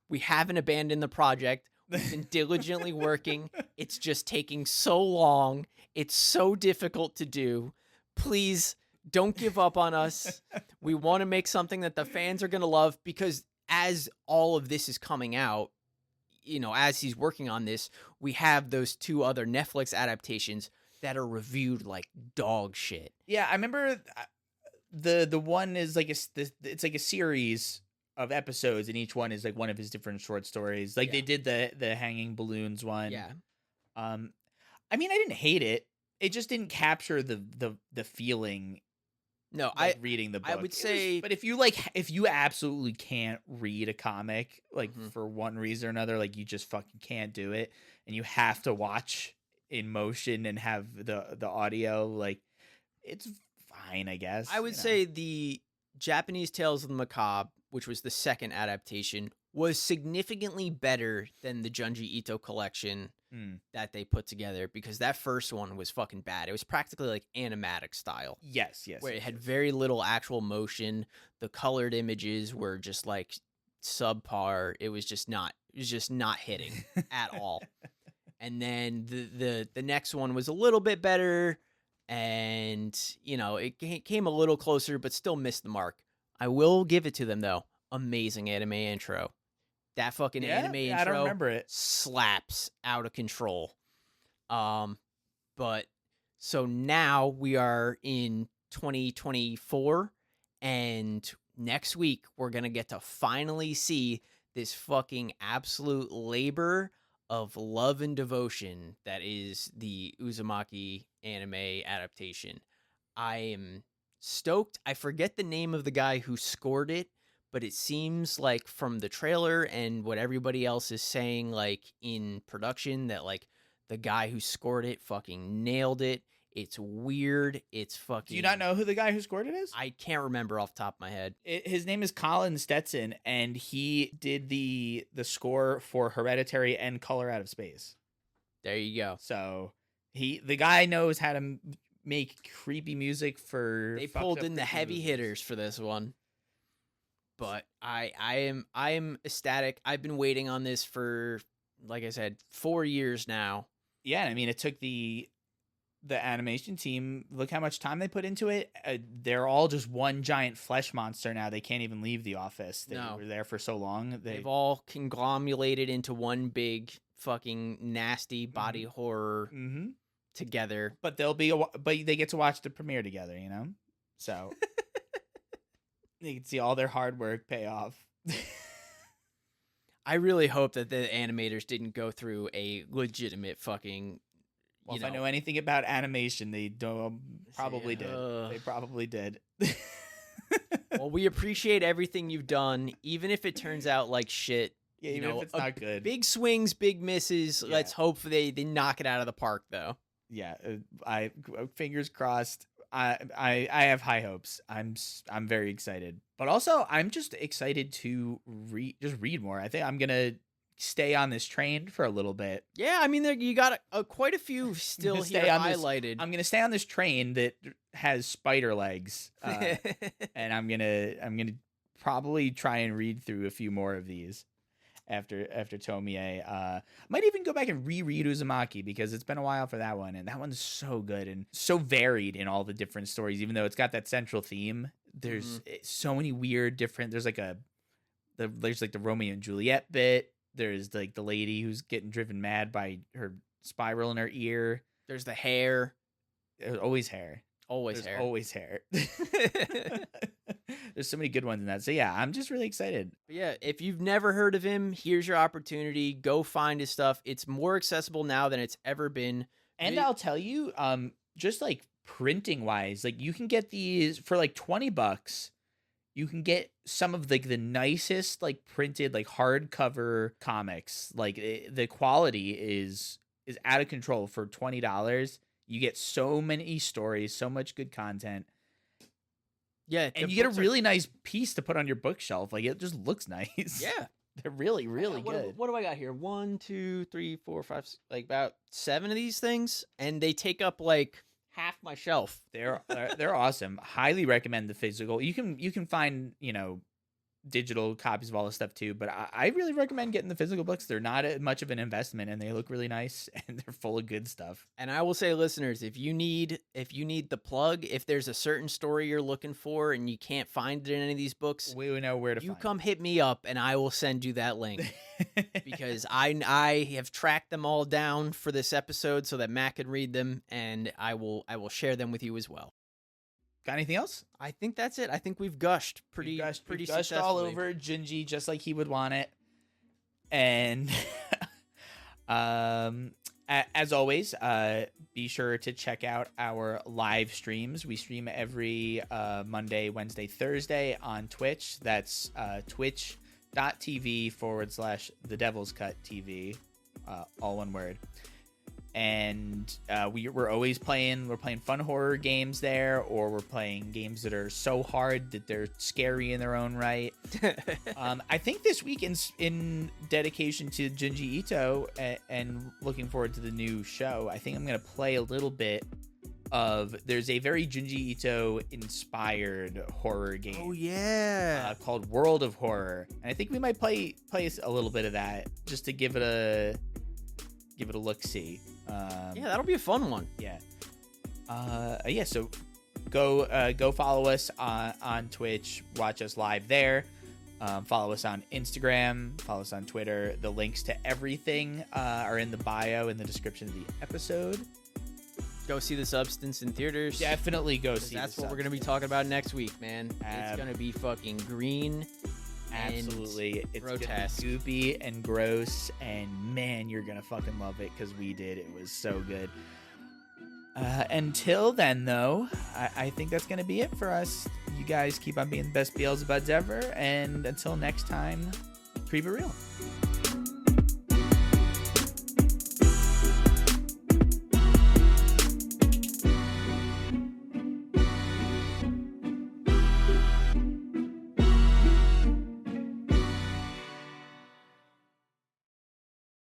We haven't abandoned the project. We've been diligently working. It's just taking so long. It's so difficult to do. Please don't give up on us. We want to make something that the fans are going to love, because as all of this is coming out, you know, as he's working on this, we have those 2 other Netflix adaptations that are reviewed like dog shit. Yeah, I remember the one is like it's like a series of episodes, and each one is like one of his different short stories. Like they did the hanging balloons one. Yeah. I mean, I didn't hate it. It just didn't capture the feeling. No, like reading the book. I would say, but if you absolutely can't read a comic, like for one reason or another, like you just fucking can't do it, and you have to watch in motion and have the audio, like it's fine, I guess. I would say the Japanese Tales of the Macabre, which was the second adaptation, was significantly better than the Junji Ito collection that they put together, because that first one was fucking bad. It was practically like animatic style. Yes. Where it had very little actual motion. The colored images were just like subpar. It was just not hitting at all. And then the next one was a little bit better, and you know, it came a little closer, but still missed the mark. I will give it to them though. Amazing anime intro. That fucking anime intro, I don't remember it. Slaps out of control. But so now we are in 2024, and next week we're gonna get to finally see this fucking absolute labor of love and devotion that is the Uzumaki anime adaptation. I am stoked. I forget the name of the guy who scored it, but it seems like from the trailer and what everybody else is saying, like in production, that like the guy who scored it fucking nailed it. It's weird. It's fucking... Do you not know who the guy who scored it is? I can't remember off the top of my head. His name is Colin Stetson, and he did the score for Hereditary and Color Out of Space. There you go. So the guy knows how to make creepy music for... They pulled in the heavy hitters for this one. But I am ecstatic. I've been waiting on this for, like I said, 4 years now. Yeah, I mean, it took the animation team, look how much time they put into it. They're all just one giant flesh monster now. They can't even leave the office. They were there for so long. They've all conglomerated into one big fucking nasty body horror together. But they get to watch the premiere together, you know? So they can see all their hard work pay off. I really hope that the animators didn't go through a legitimate fucking... Well, if I know anything about animation, they probably did. They probably did. Well, we appreciate everything you've done, even if it turns out like shit. Yeah, even if it's not good. Big swings, big misses. Yeah. Let's hope they knock it out of the park, though. Yeah, fingers crossed. I have high hopes. I'm very excited, but also I'm just excited to read more. I think I'm gonna stay on this train for a little bit. Yeah, I mean, you got quite a few still here highlighted. I'm gonna stay on this train that has spider legs, and I'm gonna probably try and read through a few more of these after Tomie. Might even go back and reread Uzumaki because it's been a while for that one, and that one's so good and so varied in all the different stories. Even though it's got that central theme, there's so many weird different. There's like the Romeo and Juliet bit. There's like the lady who's getting driven mad by her spiral in her ear. There's the hair. There's always hair. Always hair. There's so many good ones in that. So yeah, I'm just really excited. But yeah, if you've never heard of him, here's your opportunity. Go find his stuff. It's more accessible now than it's ever been. And I'll tell you, just like printing wise, like you can get these for like $20. You can get some of like the nicest like printed like hardcover comics. Like the quality is out of control for $20. You get so many stories, so much good content. Yeah, and you get a really nice piece to put on your bookshelf. Like it just looks nice. Yeah, they're really, really good. What do I got here? 1, 2, 3, 4, 5, like about 7 of these things, and they take up like half my shelf. They're awesome. Highly recommend the physical. You can find, digital copies of all this stuff too, but I really recommend getting the physical books. They're not much of an investment, and they look really nice, and they're full of good stuff. And I will say, listeners, if you need the plug, if there's a certain story you're looking for and you can't find it in any of these books, we know where to. You come hit me up, and I will send you that link because I have tracked them all down for this episode so that Matt could read them, and I will share them with you as well. Got anything else? I think that's it. I think we've gushed pretty successfully. All over Junji just like he would want it. And as always, be sure to check out our live streams. We stream every Monday, Wednesday, Thursday on Twitch. That's twitch.tv/The Devil's Cut TV, all one word. And we're always playing fun horror games there, or we're playing games that are so hard that they're scary in their own right. I think this week in dedication to Junji Ito and looking forward to the new show, I think I'm going to play a little bit of, there's a very Junji Ito inspired horror game. Oh yeah. Called World of Horror. And I think we might play a little bit of that just to give it a look-see. Yeah, that'll be a fun one. Yeah. So go follow us on Twitch. Watch us live there. Follow us on Instagram. Follow us on Twitter. The links to everything are in the bio in the description of the episode. Go see The Substance in theaters. Definitely go see. That's what we're gonna be talking about next week, man. It's gonna be fucking green. Absolutely. It's grotesque, goopy and gross, and man, you're gonna fucking love it because we did. It was so good. Until then, though, I think that's going to be it for us. You guys keep on being the best Beelzebuds ever. And until next time, keep it real.